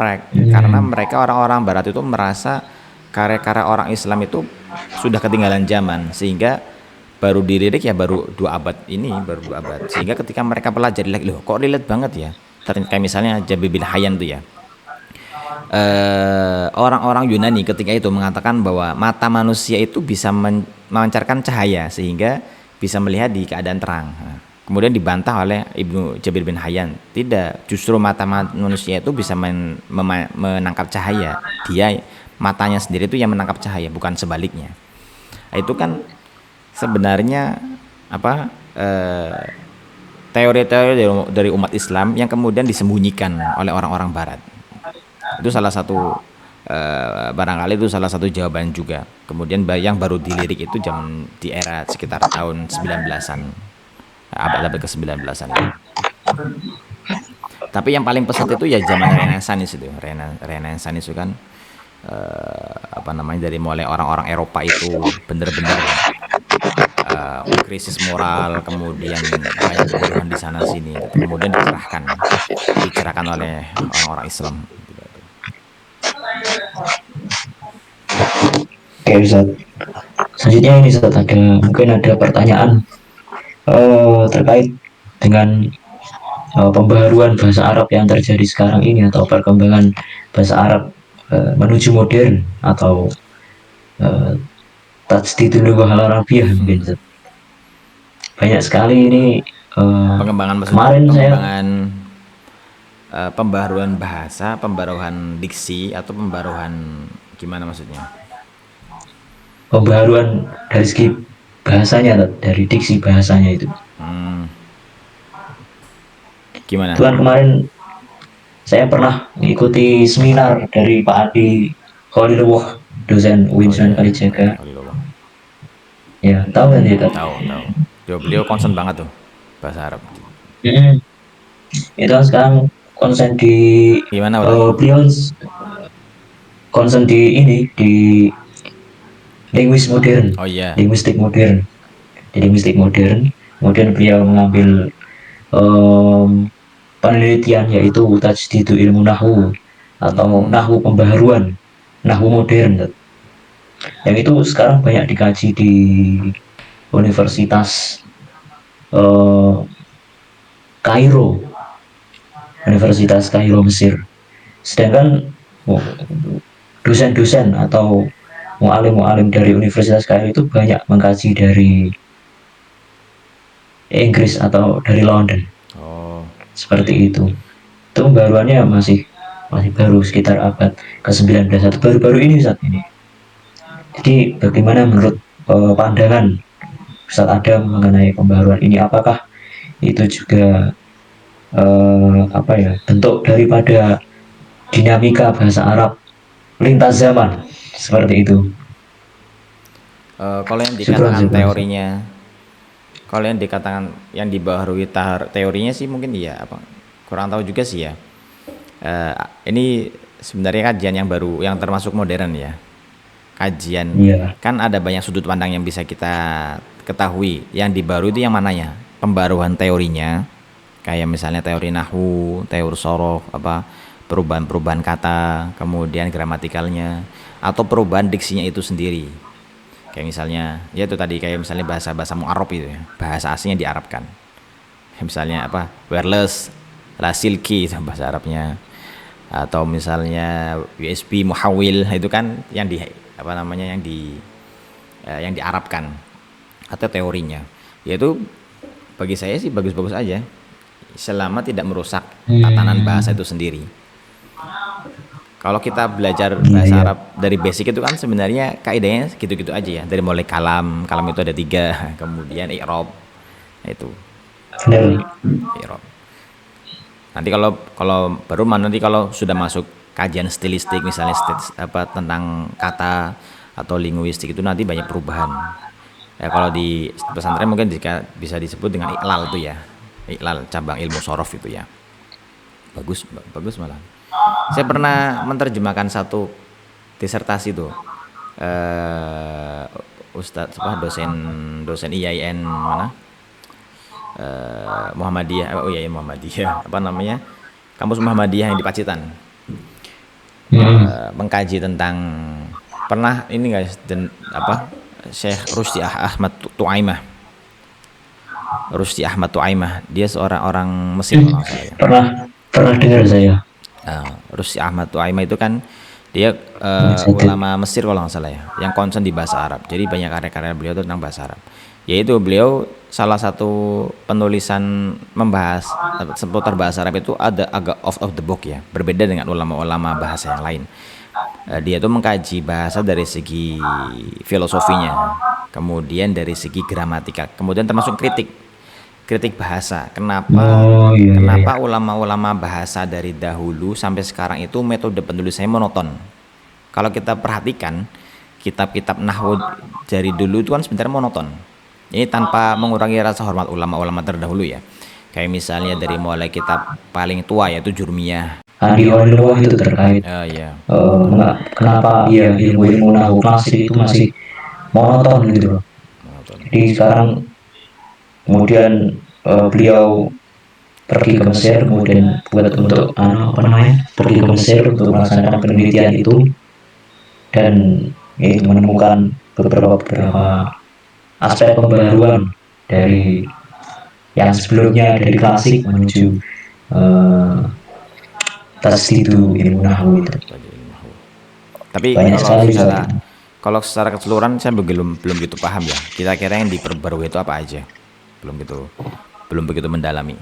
[SPEAKER 2] mereka orang-orang Barat itu merasa karya-karya orang Islam itu sudah ketinggalan zaman, sehingga baru dilirik ya baru 2 abad, sehingga ketika mereka pelajari lagi, loh kok relate banget ya. Kayak misalnya Jabir bin Hayyan tuh ya, orang-orang Yunani ketika itu mengatakan bahwa mata manusia itu bisa memancarkan cahaya sehingga bisa melihat di keadaan terang. Nah, kemudian dibantah oleh Ibnu Jabir bin Hayyan, tidak, justru mata manusia itu bisa menangkap cahaya, dia matanya sendiri itu yang menangkap cahaya, bukan sebaliknya. Nah, itu kan sebenarnya apa teori-teori dari umat Islam yang kemudian disembunyikan oleh orang-orang Barat. Itu salah satu barangkali itu salah satu jawaban juga. Kemudian yang baru dilirik itu di era sekitar tahun 19-an, abad-abad ke-19-an itu. Tapi yang paling pesat itu ya zaman Renaissance itu. Renaissance itu kan dari mulai orang-orang Eropa itu bener-bener krisis moral, kemudian banyak pembunuhan di sana sini, kemudian dicerahkan oleh orang-orang Islam.
[SPEAKER 1] Oke Ustaz. Selanjutnya ini Ustaz, mungkin ada pertanyaan terkait dengan pembaharuan bahasa Arab yang terjadi sekarang ini atau perkembangan bahasa Arab menuju modern atau uh, tajdidul lughah al arabiyah mungkin Ustaz. Banyak sekali ini
[SPEAKER 2] Pengembangan maksudnya
[SPEAKER 1] kemarin saya
[SPEAKER 2] pengembangan pembaruan bahasa, pembaruan diksi, atau pembaruan gimana maksudnya?
[SPEAKER 1] pembaharuan dari segi bahasanya, dari diksi bahasanya itu.
[SPEAKER 2] Hmm,
[SPEAKER 1] Itu
[SPEAKER 2] gimana?
[SPEAKER 1] kan kemarin saya pernah mengikuti seminar dari Pak Adi Khalilullah, dosen UIN
[SPEAKER 2] Oh
[SPEAKER 1] Sunan
[SPEAKER 2] iya, Pak Edi
[SPEAKER 1] Kalijaga.
[SPEAKER 2] Khalilullah.
[SPEAKER 1] Ya, tahu kan ya,
[SPEAKER 2] Tahu, tahu. Beliau concern banget tuh bahasa Arab.
[SPEAKER 1] hmm, itu kan sekarang konsen di
[SPEAKER 2] Gimana ulangi?
[SPEAKER 1] beliau konsen di ini di linguis modern,
[SPEAKER 2] Oh iya.
[SPEAKER 1] linguistik modern, di linguistik modern. Kemudian beliau mengambil penelitian yaitu tajdidu ilmu nahu atau
[SPEAKER 2] Hmm.
[SPEAKER 1] nahu pembaharuan, nahu modern, yang itu sekarang banyak dikaji di Universitas eh, Kairo, Universitas Kairo Mesir. Sedangkan dosen-dosen atau mualim-mualim dari Universitas Kairo itu banyak mengkaji dari Inggris atau dari London,
[SPEAKER 2] Oh.
[SPEAKER 1] seperti itu. Itu pembaruannya masih masih baru, sekitar abad ke-19 atau baru-baru ini saat ini. Jadi bagaimana menurut pandangan Ustaz Adam mengenai pembaruan ini? Apakah itu juga apa ya, bentuk daripada dinamika bahasa Arab lintas zaman seperti itu?
[SPEAKER 2] Kalau yang
[SPEAKER 1] Syukran,
[SPEAKER 2] dikatakan
[SPEAKER 1] syukran.
[SPEAKER 2] teorinya, kalau yang dikatakan yang dibaharui teorinya sih mungkin iya apa? Kurang tahu juga sih ya. Eh, ini sebenarnya kajian yang baru, yang termasuk modern ya. Kajian
[SPEAKER 1] Iya,
[SPEAKER 2] kan ada banyak sudut pandang yang bisa kita ketahui. Yang dibaru itu yang mananya? Pembaruan teorinya, kayak misalnya teori nahu, teori sorof, apa perubahan-perubahan kata, kemudian gramatikalnya, atau perubahan diksinya itu sendiri. Kayak misalnya, ya itu tadi kayak misalnya bahasa-bahasa Mu'arab itu ya, bahasa aslinya diarabkan. Misalnya apa? Wireless, la silki itu bahasa Arabnya. Atau misalnya USB muhawil itu kan yang di apa namanya yang diarabkan atau teorinya. Yaitu bagi saya sih bagus-bagus aja selama tidak merusak tatanan bahasa itu sendiri. Kalau kita belajar
[SPEAKER 1] iya,
[SPEAKER 2] bahasa
[SPEAKER 1] iya.
[SPEAKER 2] Arab dari basic itu kan sebenarnya kaidahnya gitu-gitu aja ya. Dari mulai kalam, kalam itu ada tiga, kemudian i'rab, itu
[SPEAKER 1] Benar.
[SPEAKER 2] i'rab. Nanti kalau kalau baru nanti kalau sudah masuk kajian stilistik misalnya apa tentang kata atau linguistik itu nanti banyak perubahan. Ya kalau di pesantren mungkin jika bisa disebut dengan iklal itu ya. Iklal cabang ilmu sorof itu ya. Bagus bagus malah. Saya pernah menerjemahkan satu disertasi tuh. Eh Ustadz apa dosen dosen IAIN mana? Muhammadiyah. Oh iya Muhammadiyah. Apa namanya? Kampus Muhammadiyah yang di Pacitan. Mengkaji tentang pernah ini guys dan apa Syekh Rusdi Ahmad Tuaimah. Rusdi Ahmad Tuaimah, dia seorang orang Mesir kalau nggak salah ya.
[SPEAKER 1] Pernah pernah dengar saya.
[SPEAKER 2] Rusdi Ahmad Tuaimah itu kan dia
[SPEAKER 1] Saya
[SPEAKER 2] ulama Mesir kalau nggak salah ya, yang concern di bahasa Arab. Jadi banyak karya-karya beliau itu tentang bahasa Arab. Yaitu beliau salah satu penulisan membahas seputar bahasa Arab itu ada agak off of the book ya, berbeda dengan ulama-ulama bahasa yang lain. Dia tuh mengkaji bahasa dari segi filosofinya, kemudian dari segi gramatika, kemudian termasuk kritik bahasa. Kenapa
[SPEAKER 1] Oh iya, iya, iya.
[SPEAKER 2] kenapa ulama-ulama bahasa dari dahulu sampai sekarang itu metode penulisannya monoton. Kalau kita perhatikan kitab-kitab nahwu dari dulu itu kan sebenarnya monoton. Ini tanpa mengurangi rasa hormat ulama-ulama terdahulu ya. Kayak misalnya dari mulai kitab paling tua yaitu Jurmiyah.
[SPEAKER 1] Andi Awalilwah itu terkait
[SPEAKER 2] Ya,
[SPEAKER 1] kenapa ya ilmu-ilmu nahu klasik itu masih monoton gitu loh.
[SPEAKER 2] monoton.
[SPEAKER 1] Jadi sekarang kemudian beliau pergi ke Mesir, kemudian buat untuk apa namanya, pergi ke Mesir untuk melaksanakan penelitian itu, dan itu menemukan beberapa aspek pembaruan dari yang sebelumnya dari klasik menuju uh, tasdidu ilmu nahu itu.
[SPEAKER 2] Tapi
[SPEAKER 1] Banyak
[SPEAKER 2] kalau
[SPEAKER 1] sekali saat
[SPEAKER 2] secara
[SPEAKER 1] itu.
[SPEAKER 2] kalau secara keseluruhan saya belum belum gitu paham ya. Kira-kira yang diperbarui itu apa aja? Belum begitu mendalami.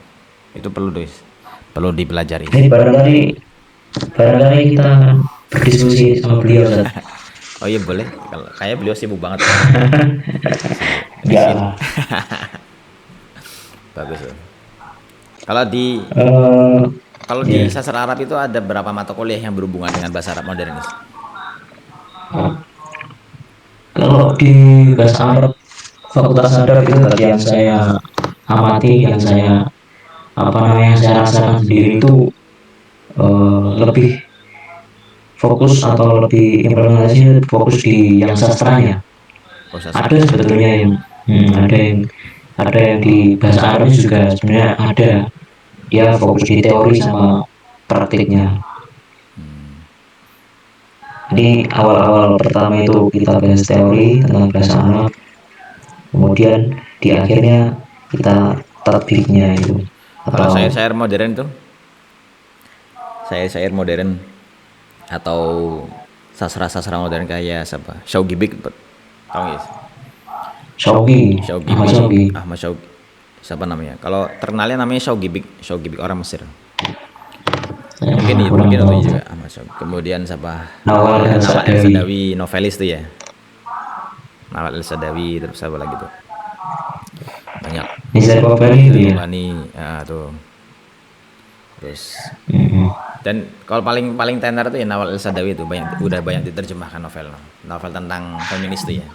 [SPEAKER 2] Itu perlu dipelajari.
[SPEAKER 1] Ini barangkali kita akan berdiskusi sama beliau Ustaz.
[SPEAKER 2] Oh iya boleh. Kalau kayak beliau sibuk banget ya. Sibuk.
[SPEAKER 1] Enggak lah.
[SPEAKER 2] Bagus loh. Kalau di
[SPEAKER 1] Eh,
[SPEAKER 2] kalau
[SPEAKER 1] ya.
[SPEAKER 2] di sastra Arab itu ada berapa mata kuliah yang berhubungan dengan bahasa Arab modernis?
[SPEAKER 1] Kalau di bahasa Arab, Fakultas Arab itu tadi yang saya amati, yang saya apa namanya, yang saya rasakan sendiri itu lebih fokus atau lebih implementasinya fokus di yang sastranya.
[SPEAKER 2] Oh,
[SPEAKER 1] Ada
[SPEAKER 2] sastra.
[SPEAKER 1] sebetulnya yang ada yang di bahasa Arabnya juga sebenarnya ada. Dia fokus di teori sama praktiknya. Jadi awal-awal pertama itu kita bahas teori tentang bahasa Arab, kemudian di akhirnya kita tatbiknya itu
[SPEAKER 2] Kalau
[SPEAKER 1] atau
[SPEAKER 2] syair-syair modern tuh, syair-syair modern atau sastra-sastra modern kayak siapa? Shaugi Big, tahu nggak?
[SPEAKER 1] Shaugi,
[SPEAKER 2] Shaugi
[SPEAKER 1] Ahmad
[SPEAKER 2] Big,
[SPEAKER 1] Shaugi.
[SPEAKER 2] Ahmad Shaugi, siapa namanya? Kalau terkenalnya namanya Shaugi Big orang Mesir. Mungkin
[SPEAKER 1] Saya
[SPEAKER 2] itu,
[SPEAKER 1] kurang
[SPEAKER 2] mungkin itu
[SPEAKER 1] tahu.
[SPEAKER 2] juga Ahmad Shaugi. Kemudian siapa?
[SPEAKER 1] Nawal El
[SPEAKER 2] Nawal El
[SPEAKER 1] Sadawi.
[SPEAKER 2] Sadawi, novelis tuh ya. Nawal El Sadawi, terus siapa lagi tuh? Banyak.
[SPEAKER 1] Nizar Babani itu
[SPEAKER 2] Nizar
[SPEAKER 1] ya.
[SPEAKER 2] Kobani, ya tuh. Terus
[SPEAKER 1] Mm-mm.
[SPEAKER 2] dan kalau paling paling tenar tuh ya Nawal El Sadawi itu udah banyak diterjemahkan novel, novel tentang feminis tuh ya.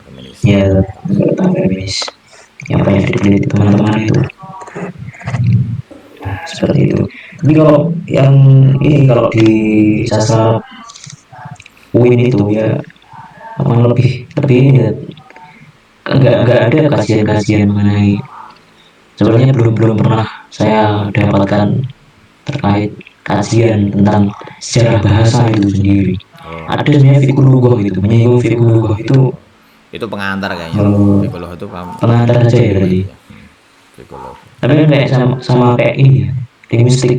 [SPEAKER 2] Feminis.
[SPEAKER 1] Ya, tentang feminis yang banyak diteliti teman-teman itu seperti itu. Tapi kalau yang ini kalau di sastra UIN itu ya memang lebih lebih ini ya, nggak ada kajian-kajian mengenai, sebenarnya belum belum pernah saya dapatkan terkait kajian tentang sejarah bahasa itu sendiri.
[SPEAKER 2] Oh,
[SPEAKER 1] Ada sebenarnya fikul lugah itu, menyinggung fikul lugah itu
[SPEAKER 2] itu pengantar kayaknya tuh.
[SPEAKER 1] eh,
[SPEAKER 2] Psikolog itu paham
[SPEAKER 1] pengantar saja ya
[SPEAKER 2] lugah
[SPEAKER 1] berarti.
[SPEAKER 2] itu ya. Psikolog.
[SPEAKER 1] Tapi kan kayak sama kayak ini ya, linguistik,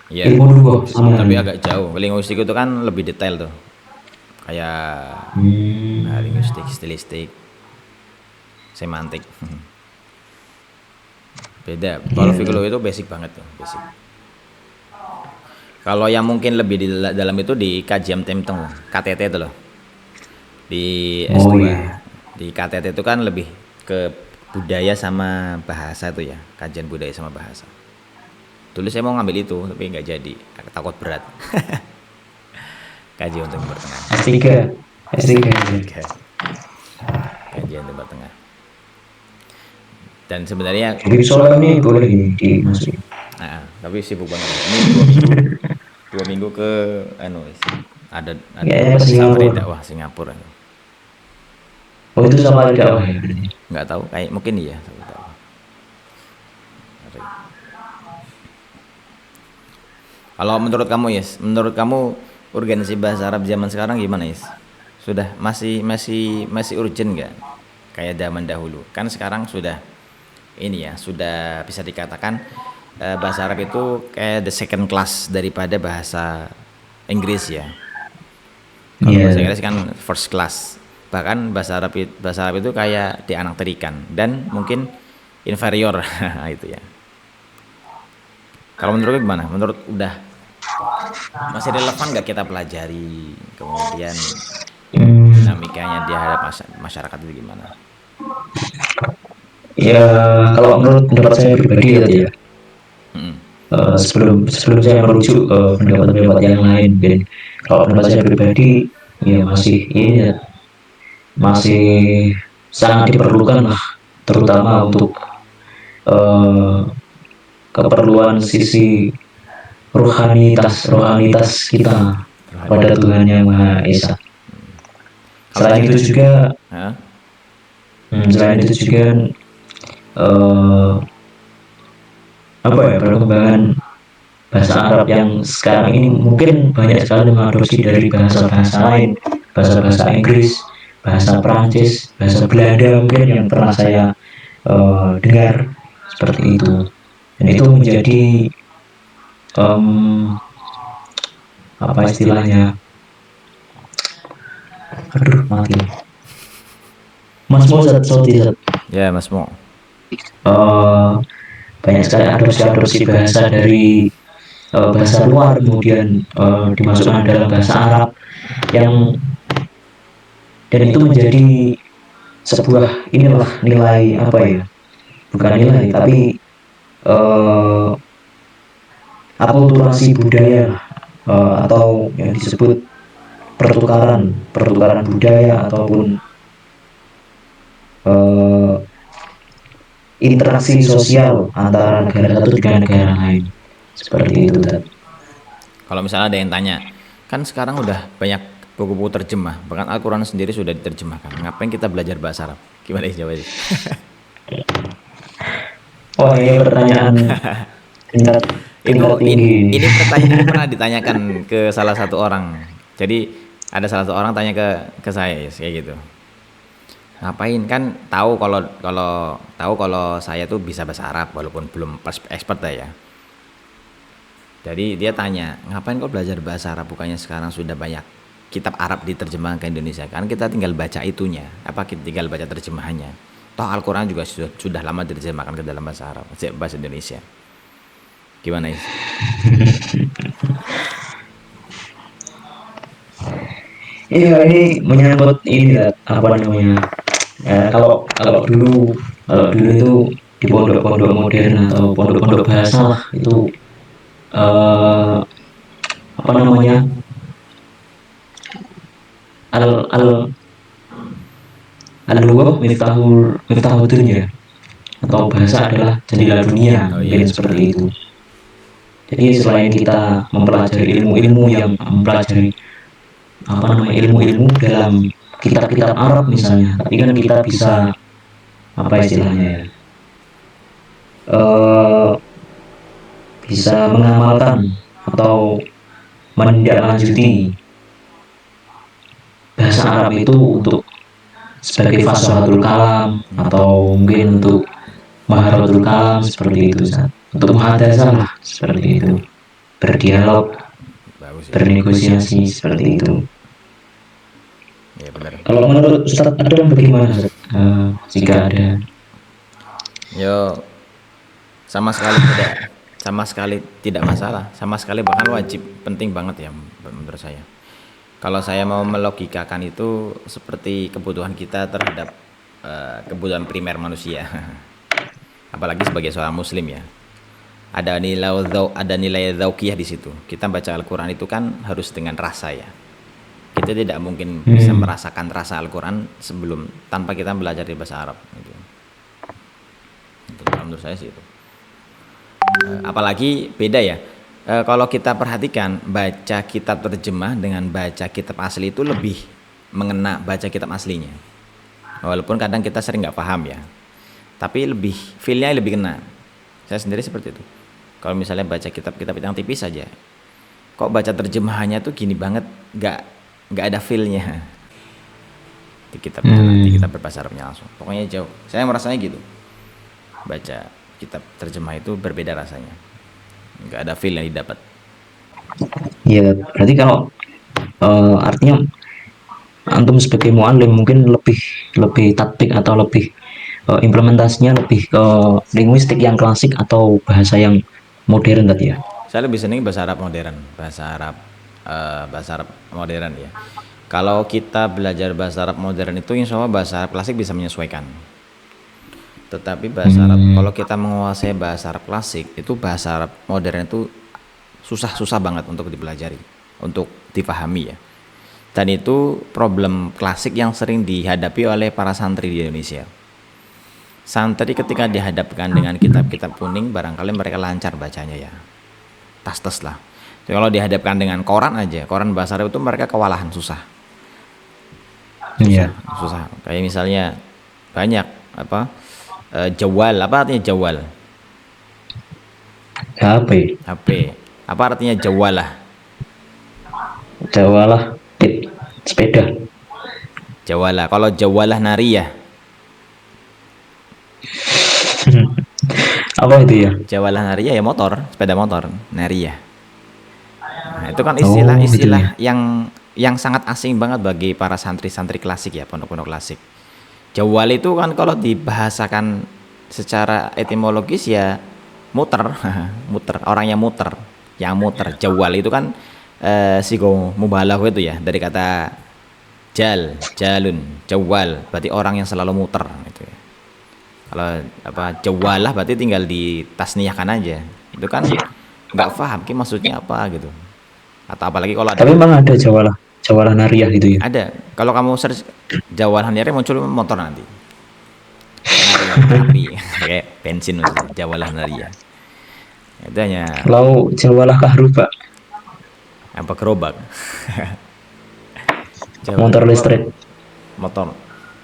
[SPEAKER 2] Iya,
[SPEAKER 1] ilmu lugah sama
[SPEAKER 2] tapi
[SPEAKER 1] ya.
[SPEAKER 2] agak jauh. Linguistik itu kan lebih detail tuh. Kayak linguistik, stilistik, semantik. Beda. Kalau
[SPEAKER 1] Iya.
[SPEAKER 2] psikolog itu basic banget tuh, basic. Kalau yang mungkin lebih di dalam itu di kajian temteng, KTT itu loh. Di
[SPEAKER 1] Oh
[SPEAKER 2] S2.
[SPEAKER 1] iya.
[SPEAKER 2] Di KTT itu kan lebih ke budaya sama bahasa tuh ya, kajian budaya sama bahasa. Dulu saya mau ngambil itu, tapi nggak jadi, takut berat. Kajian untuk Timur Tengah.
[SPEAKER 1] S3. S3.
[SPEAKER 2] S3. Kajian Timur Tengah. Dan sebenarnya,
[SPEAKER 1] Jadi soalnya ini boleh ini dimasukin.
[SPEAKER 2] tapi sibuk banget. Ini 2 minggu, 2 minggu ke anu, ada
[SPEAKER 1] Ya ke
[SPEAKER 2] safari
[SPEAKER 1] Singapura.
[SPEAKER 2] dakwah Singapura.
[SPEAKER 1] Oh itu sama ada dakwah ya berarti.
[SPEAKER 2] Nggak tahu, kayak mungkin iya. Tapi tahu. Kalau menurut kamu Yes, menurut kamu urgensi bahasa Arab zaman sekarang gimana Yes? Sudah masih urgent nggak? Kayak zaman dahulu. Kan sekarang sudah ini ya, sudah bisa dikatakan bahasa Arab itu kayak the second class daripada bahasa Inggris ya. Kalau bahasa
[SPEAKER 1] Iya.
[SPEAKER 2] Inggris kan first class. Bahkan bahasa Arab itu kayak dianakterikan dan mungkin inferior itu ya. Kalau menurut gimana? Menurut udah masih relevan nggak kita pelajari? Kemudian
[SPEAKER 1] Hmm,
[SPEAKER 2] dinamikanya di hadap masyarakat itu gimana?
[SPEAKER 1] ya kalau menurut pendapat saya pribadi ya tadi ya,
[SPEAKER 2] Mm-mm.
[SPEAKER 1] sebelum sebelum saya merujuk ke pendapat-pendapat yang lain, mungkin kalau pendapat saya pribadi ya masih ini ya, masih sangat diperlukan lah, terutama untuk eh, keperluan sisi rohanitas kita
[SPEAKER 2] Rohani.
[SPEAKER 1] kepada Tuhan yang Maha Esa.
[SPEAKER 2] Kalau
[SPEAKER 1] Selain itu juga
[SPEAKER 2] Hah?
[SPEAKER 1] selain itu juga eh, apa ya, perkembangan bahasa Arab yang sekarang ini mungkin banyak sekali mengadopsi dari bahasa-bahasa lain, bahasa-bahasa Inggris, bahasa Prancis, bahasa Belanda mungkin yang pernah saya dengar seperti itu. Dan itu menjadi em, apa istilahnya? Aduh mati. Mas Mozart, Soti,
[SPEAKER 2] Ya Mas Mo.
[SPEAKER 1] banyak sekali adopsi-adopsi bahasa dari bahasa luar kemudian dimasukkan dalam bahasa Arab yang, dan itu menjadi sebuah inilah nilai apa ya, bukan nilai tapi eh, akulturasi budaya atau yang disebut pertukaran pertukaran budaya ataupun eh, interaksi sosial antara negara satu dengan negara lain seperti itu.
[SPEAKER 2] Kalau misalnya ada yang tanya, kan sekarang udah banyak buku-buku terjemah, bahkan Al-Quran sendiri sudah diterjemahkan. Ngapain kita belajar bahasa Arab? Gimana sih jawabnya?
[SPEAKER 1] Wah, ini pertanyaan tingkat
[SPEAKER 2] Itu
[SPEAKER 1] tingkat tinggi.
[SPEAKER 2] ini pertanyaan ini pernah ditanyakan ke salah satu orang. Jadi ada salah satu orang tanya ke saya kayak gitu. Ngapain kan tahu kalau saya tuh bisa bahasa Arab walaupun belum expert ya. Jadi dia tanya, ngapain kau belajar bahasa Arab bukannya sekarang sudah banyak kitab Arab diterjemahkan ke Indonesia? Kan kita tinggal baca itunya, apa kita tinggal baca terjemahannya. Toh Al-Quran juga sudah lama diterjemahkan ke dalam bahasa Arab, bahasa Indonesia. Gimana Is?
[SPEAKER 1] Iya, ini menyangkut ini lah, apa namanya? Ya, kalau dulu itu di pondok-pondok modern atau pondok-pondok bahasa lah itu eh, apa namanya? Al al al miftahul dunia atau bahasa adalah jendela dunia,
[SPEAKER 2] Oh
[SPEAKER 1] mungkin
[SPEAKER 2] iya,
[SPEAKER 1] seperti itu. Jadi selain kita mempelajari ilmu-ilmu yang mempelajari apa namanya ilmu-ilmu dalam kitab-kitab Arab misalnya, tapi kan kita bisa apa istilahnya ya, eh, bisa mengamalkan atau menindaklanjuti bahasa Arab itu untuk sebagai fasahatul kalam atau mungkin untuk maharatul kalam seperti itu, untuk muhadasah lah seperti itu, berdialog,
[SPEAKER 2] bagus ya.
[SPEAKER 1] bernegosiasi seperti itu.
[SPEAKER 2] Iya benar.
[SPEAKER 1] Kalau menurut Ustadz Adam bagaimana Ustadz? Jika ada.
[SPEAKER 2] Yo, sama sekali tidak masalah, sama sekali bahkan wajib, penting banget ya menurut saya. Kalau saya mau melogikakan itu seperti kebutuhan kita terhadap kebutuhan primer manusia. Apalagi sebagai seorang muslim ya. Ada nilai zaukiyah di situ. Kita baca Al-Qur'an itu kan harus dengan rasa ya. Kita tidak mungkin bisa merasakan rasa Al-Qur'an sebelum tanpa kita belajar di bahasa Arab gitu. Itu menurut saya sih itu. Apalagi beda ya. Kalau kita perhatikan baca kitab terjemah dengan baca kitab asli itu lebih mengena baca kitab aslinya. Walaupun kadang kita sering nggak paham ya, tapi feelnya lebih kena. Saya sendiri seperti itu. Kalau misalnya baca kitab-kitab yang tipis saja, kok baca terjemahannya tuh gini banget, nggak ada feelnya di kitab berbahasa Arabnya langsung. Pokoknya jauh. Saya merasanya gitu. Baca kitab terjemah itu berbeda rasanya, nggak ada feel yang didapat.
[SPEAKER 1] Ya, berarti kalau artinya antum sebagai muallim mungkin lebih lebih taktik atau lebih implementasinya lebih ke linguistik yang klasik atau bahasa yang modern tadi ya.
[SPEAKER 2] Saya lebih senang bahasa Arab modern, bahasa Arab modern ya. Kalau kita belajar bahasa Arab modern itu insya Allah bahasa Arab klasik bisa menyesuaikan. Tetapi bahasa Arab, kalau kita menguasai bahasa Arab klasik, itu bahasa Arab modern itu susah banget untuk dipelajari, untuk dipahami ya. Dan itu problem klasik yang sering dihadapi oleh para santri di Indonesia. Santri ketika dihadapkan dengan kitab-kitab kuning, barangkali mereka lancar bacanya ya. Tas-tas lah. Jadi kalau dihadapkan dengan koran aja, koran bahasa Arab itu mereka kewalahan, susah.
[SPEAKER 1] Iya.
[SPEAKER 2] Susah. Kayak misalnya banyak jawal, apa artinya jawal?
[SPEAKER 1] HP.
[SPEAKER 2] HP. Apa artinya jawalah?
[SPEAKER 1] Jawalah sepeda.
[SPEAKER 2] Jawalah. Kalau jawalah nariyah.
[SPEAKER 1] Apa itu ya?
[SPEAKER 2] Jawalah nariyah ya motor, sepeda motor, nariyah. Nah, itu kan
[SPEAKER 1] Gitu
[SPEAKER 2] istilah-istilah
[SPEAKER 1] ya.
[SPEAKER 2] yang sangat asing banget bagi para santri-santri klasik ya, pondok-pondok klasik. Jawal itu kan kalau dibahasakan secara etimologis ya muter, muter, orang yang muter, Jawal itu kan sigo mubalaghah itu ya, dari kata jalun, jawal, berarti orang yang selalu muter gitu ya. Kalau jawalah berarti tinggal ditasniyahkan aja. Itu kan nggak paham ki maksudnya apa gitu. Atau apalagi kalau ada.
[SPEAKER 1] Tapi memang ada Jawalah Nariyah gitu ya.
[SPEAKER 2] Ada. Kalau kamu search Jawalah Nariyah muncul motor nanti. Nariyah api kayak bensin maksudnya, Jawalah Nariyah. Itu hanya
[SPEAKER 1] Kalau Jawalah Kahruba.
[SPEAKER 2] apa gerobak. Jawalan
[SPEAKER 1] Motor
[SPEAKER 2] Tua
[SPEAKER 1] listrik.
[SPEAKER 2] motor.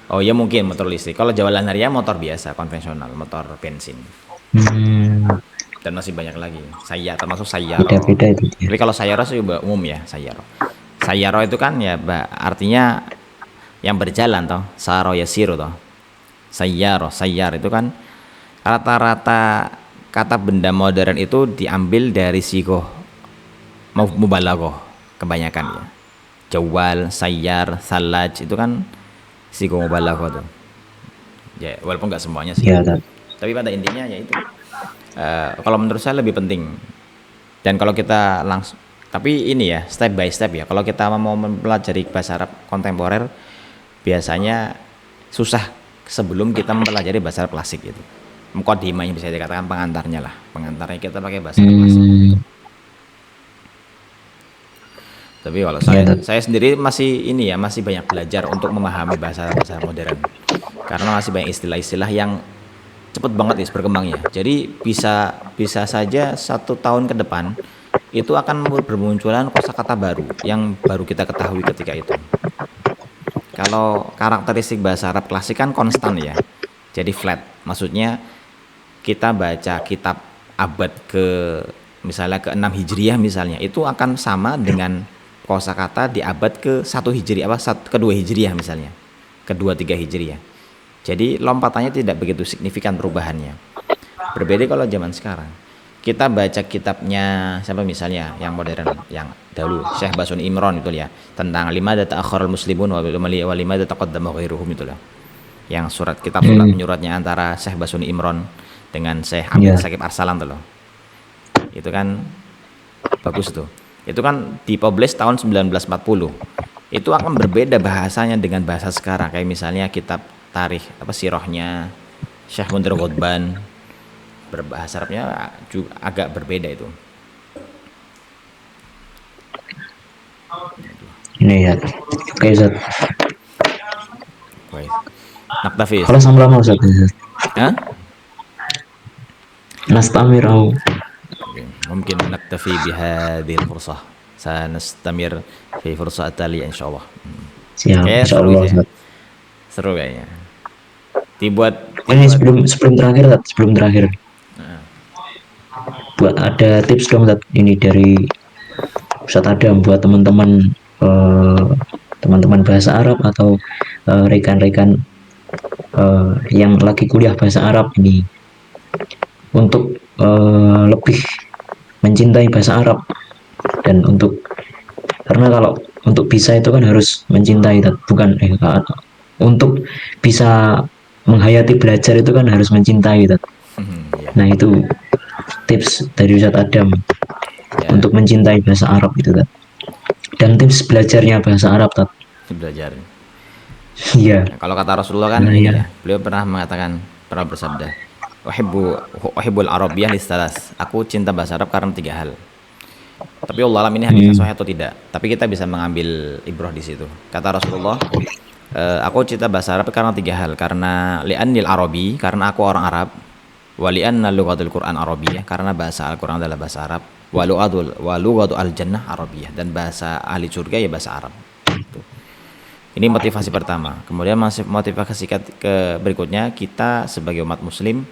[SPEAKER 2] Oh ya mungkin motor listrik. Kalau jawalan harian motor biasa konvensional, motor bensin.
[SPEAKER 1] Hmm,
[SPEAKER 2] Dan masih banyak lagi. Saya termasuk Sayaro.
[SPEAKER 1] beda-beda itu dia.
[SPEAKER 2] Tapi kalau Sayaro sih umum ya, Sayaro. Sayaro itu kan ya artinya yang berjalan toh. Saro ya siru toh. Sayaro, sayar itu kan rata-rata kata benda modern itu diambil dari sigoh mubalaghah kebanyakan ya. Jawal, sayar, salaj itu kan sigoh mubalaghah tuh. Ya, walaupun nggak semuanya sih.
[SPEAKER 1] Ya, Tat.
[SPEAKER 2] Tapi pada intinya ya itu. Kalau menurut saya lebih penting. Dan kalau kita langsung, tapi ini ya step by step ya. Kalau kita mau mempelajari bahasa Arab kontemporer, biasanya susah sebelum kita mempelajari bahasa Arab klasik gitu. Muqaddimahnya bisa dikatakan pengantarnya lah. Pengantarnya kita pakai bahasa Arab klasik.
[SPEAKER 1] Hmm,
[SPEAKER 2] Tapi kalau
[SPEAKER 1] ya, Tat.
[SPEAKER 2] saya sendiri masih ini ya masih banyak belajar untuk memahami bahasa modern. Karena masih banyak istilah-istilah yang cepet banget ya berkembangnya. Jadi bisa bisa saja 1 tahun ke depan itu akan bermunculan kosakata baru yang baru kita ketahui ketika itu. Kalau karakteristik bahasa Arab klasik kan konstan ya. Jadi flat. Maksudnya kita baca kitab abad ke misalnya ke 6 Hijriah misalnya itu akan sama dengan kosakata di abad ke 1 Hijriah kedua Hijriah misalnya. Kedua 3 Hijriah. Jadi lompatannya tidak begitu signifikan perubahannya. Berbeda kalau zaman sekarang. Kita baca kitabnya siapa misalnya yang modern, yang dahulu Syekh Basun Imron itu ya, tentang lima data akharul muslimun wa lima data taqaddama ghairuhum itu lah. Yang kitab surat
[SPEAKER 1] Hmm,
[SPEAKER 2] menyuratnya antara Syekh Basun Imron dengan Syekh Abdul
[SPEAKER 1] ya.
[SPEAKER 2] Sakib Arsalan tuh loh. Itu kan bagus tuh. Itu kan dipublish tahun 1940. Itu akan berbeda bahasanya dengan bahasa sekarang kayak misalnya kitab tarikh apa sirahnya Syekh Munir Ghotban berbahasa Arabnya juga agak berbeda itu.
[SPEAKER 1] Ini ya. Oke, Zat.
[SPEAKER 2] Baik. Naktafi.
[SPEAKER 1] Kalau sama lama, Zat.
[SPEAKER 2] Hah?
[SPEAKER 1] Nastamir au.
[SPEAKER 2] Oke. Mungkin naktafi bihadhil fursah. Sanastamir fi fursah tali insyaallah.
[SPEAKER 1] Siap,
[SPEAKER 2] Kayak
[SPEAKER 1] insya
[SPEAKER 2] seru
[SPEAKER 1] Allah,
[SPEAKER 2] itu ya.
[SPEAKER 1] Zat.
[SPEAKER 2] Seru kayaknya. Dibuat
[SPEAKER 1] Ini
[SPEAKER 2] dibuat
[SPEAKER 1] sebelum terakhir, Zat. Sebelum terakhir. Buat ada tips dong, Zat. Ini dari Ustadz Adam buat teman-teman eh, teman-teman bahasa Arab atau rekan-rekan yang lagi kuliah bahasa Arab ini untuk lebih mencintai bahasa Arab dan karena kalau untuk bisa itu kan harus mencintai bukan untuk bisa menghayati belajar itu kan harus mencintai
[SPEAKER 2] ya.
[SPEAKER 1] nah itu tips dari Ustadz Adam
[SPEAKER 2] Ya,
[SPEAKER 1] untuk mencintai bahasa Arab itu dan tips belajarnya bahasa Arab
[SPEAKER 2] belajar.
[SPEAKER 1] iya.
[SPEAKER 2] Nah, kalau kata Rasulullah kan
[SPEAKER 1] Nah,
[SPEAKER 2] ini
[SPEAKER 1] ya.
[SPEAKER 2] ya, beliau pernah bersabda, uhibbul arabiyyah listalas. Aku cinta bahasa Arab karena 3 hal. Tapi Allah alam ini hadisnya
[SPEAKER 1] Hmm.
[SPEAKER 2] sahih atau tidak. Tapi kita bisa mengambil ibrah di situ. Kata Rasulullah, aku cinta bahasa Arab karena 3 hal. Karena li'annil arabi, karena aku orang Arab. Wa li'anna lughatul Qur'an arabiyyah, karena bahasa Al-Qur'an adalah bahasa Arab. Wa lughatu al-jannah arabiyyah, dan bahasa ahli surga ya bahasa Arab. Tuh. Ini motivasi pertama. Kemudian motivasi ke berikutnya, kita sebagai umat muslim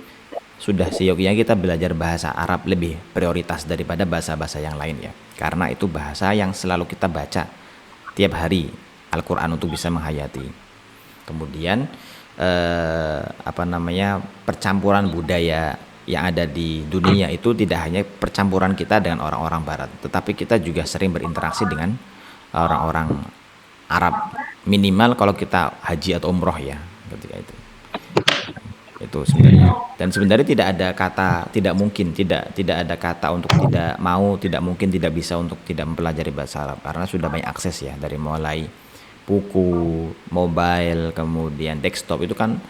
[SPEAKER 2] sudah seyogianya kita belajar bahasa Arab lebih prioritas daripada bahasa-bahasa yang lain ya. Karena itu bahasa yang selalu kita baca tiap hari Al-Qur'an untuk bisa menghayati. Kemudian percampuran budaya yang ada di dunia itu tidak hanya percampuran kita dengan orang-orang barat, tetapi kita juga sering berinteraksi dengan orang-orang Arab, minimal kalau kita haji atau umroh ya ketika itu sebenarnya. Dan sebenarnya tidak ada kata tidak mungkin, tidak ada kata untuk tidak mau, tidak mungkin, tidak bisa untuk tidak mempelajari bahasa Arab, karena sudah banyak akses ya, dari mulai buku, mobile, kemudian desktop itu kan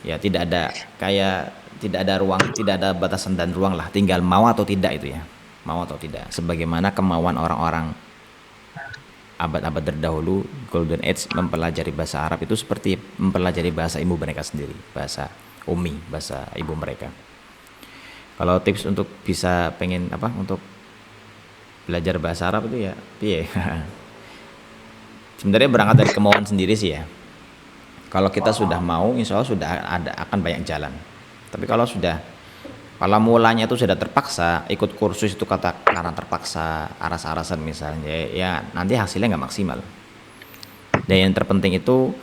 [SPEAKER 2] ya tidak ada ruang, tidak ada batasan dan ruang lah, tinggal mau atau tidak itu ya, mau atau tidak, sebagaimana kemauan orang-orang abad-abad terdahulu Golden Age mempelajari bahasa Arab itu seperti mempelajari bahasa ibu mereka sendiri, bahasa bahasa ibu mereka. Kalau tips untuk bisa untuk belajar bahasa Arab itu ya piye Sebenarnya berangkat dari kemauan sendiri sih ya. Kalau kita sudah mau, insya Allah sudah ada akan banyak jalan. Tapi kalau mulanya itu sudah terpaksa, ikut kursus itu kata karena terpaksa, aras-arasan misalnya, ya nanti hasilnya nggak maksimal. Dan yang terpenting itu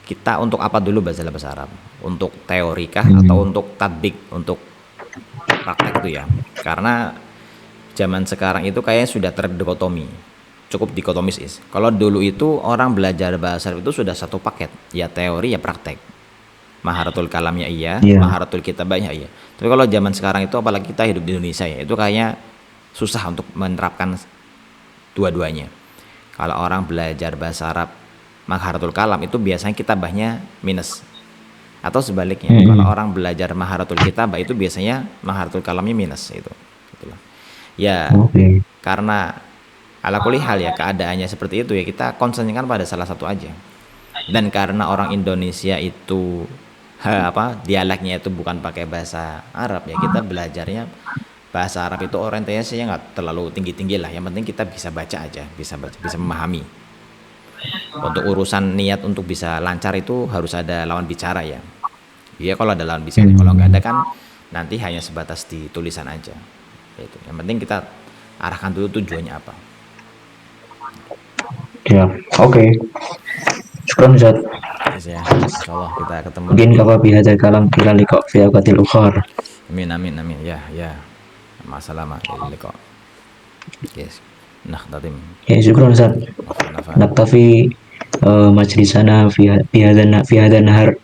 [SPEAKER 2] kita untuk apa dulu bahasa Arab? Untuk teori kah atau untuk tatbik, untuk praktek itu ya? Karena zaman sekarang itu kayaknya sudah terdikotomi, cukup dikotomis is. Kalau dulu itu orang belajar bahasa Arab itu sudah satu paket, ya teori ya praktek. Maharatul kalamnya iya,
[SPEAKER 1] Iya.
[SPEAKER 2] maharatul kitabahnya iya. Tapi kalau zaman sekarang itu apalagi kita hidup di Indonesia ya, itu kayaknya susah untuk menerapkan dua-duanya. Kalau orang belajar bahasa Arab maharatul kalam itu biasanya kitabahnya minus. Atau sebaliknya, kalau orang belajar maharatul kitabah itu biasanya maharatul kalamnya minus itu. Gitu loh. Ya,
[SPEAKER 1] Oke.
[SPEAKER 2] karena ala kulli hal ya keadaannya seperti itu ya kita konsentrasikan pada salah satu aja. Dan karena orang Indonesia itu dialeknya itu bukan pakai bahasa Arab ya kita belajarnya bahasa Arab itu orientasinya nggak terlalu tinggi-tinggi lah. Yang penting kita bisa baca aja, bisa baca, bisa memahami. Untuk urusan niat untuk bisa lancar itu harus ada lawan bicara ya. Iya kalau ada lawan bicara, kalau nggak ada kan nanti hanya sebatas di tulisan aja. Itu. Yang penting kita arahkan dulu tujuannya apa.
[SPEAKER 1] Ya. Oke. Syukran Ustaz.
[SPEAKER 2] Yes, ya, insya Allah kita ketemu
[SPEAKER 1] Mungkin
[SPEAKER 2] lagi.
[SPEAKER 1] kafa bihadzal kalam ila liqa fi awqatil ukhar.
[SPEAKER 2] Amin amin amin ya ya. Masalah kok. Yes. Nah, tatim.
[SPEAKER 1] Ya, syukran Ustaz.
[SPEAKER 2] Afan afan.
[SPEAKER 1] Naktafi majlisana fi hadzal nahar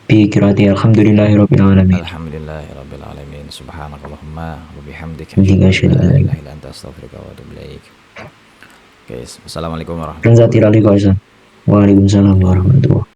[SPEAKER 1] bi qiraati alhamdulillahirabbil alamin.
[SPEAKER 2] Alhamdulillahirabbil alamin. Subhanakallahumma wa bihamdika
[SPEAKER 1] Hamdika
[SPEAKER 2] asyhadu an
[SPEAKER 1] asyhadu
[SPEAKER 2] la
[SPEAKER 1] an la
[SPEAKER 2] ilaha
[SPEAKER 1] ilaha
[SPEAKER 2] illa anta astaghfiruka wa atubu ilaik. Guys, assalamualaikum
[SPEAKER 1] illa anta
[SPEAKER 2] warahmatullahi wabarakatuh.
[SPEAKER 1] astaghfiruka wa atubu ilaik. Waalaikumsalam warahmatullahi wabarakatuh.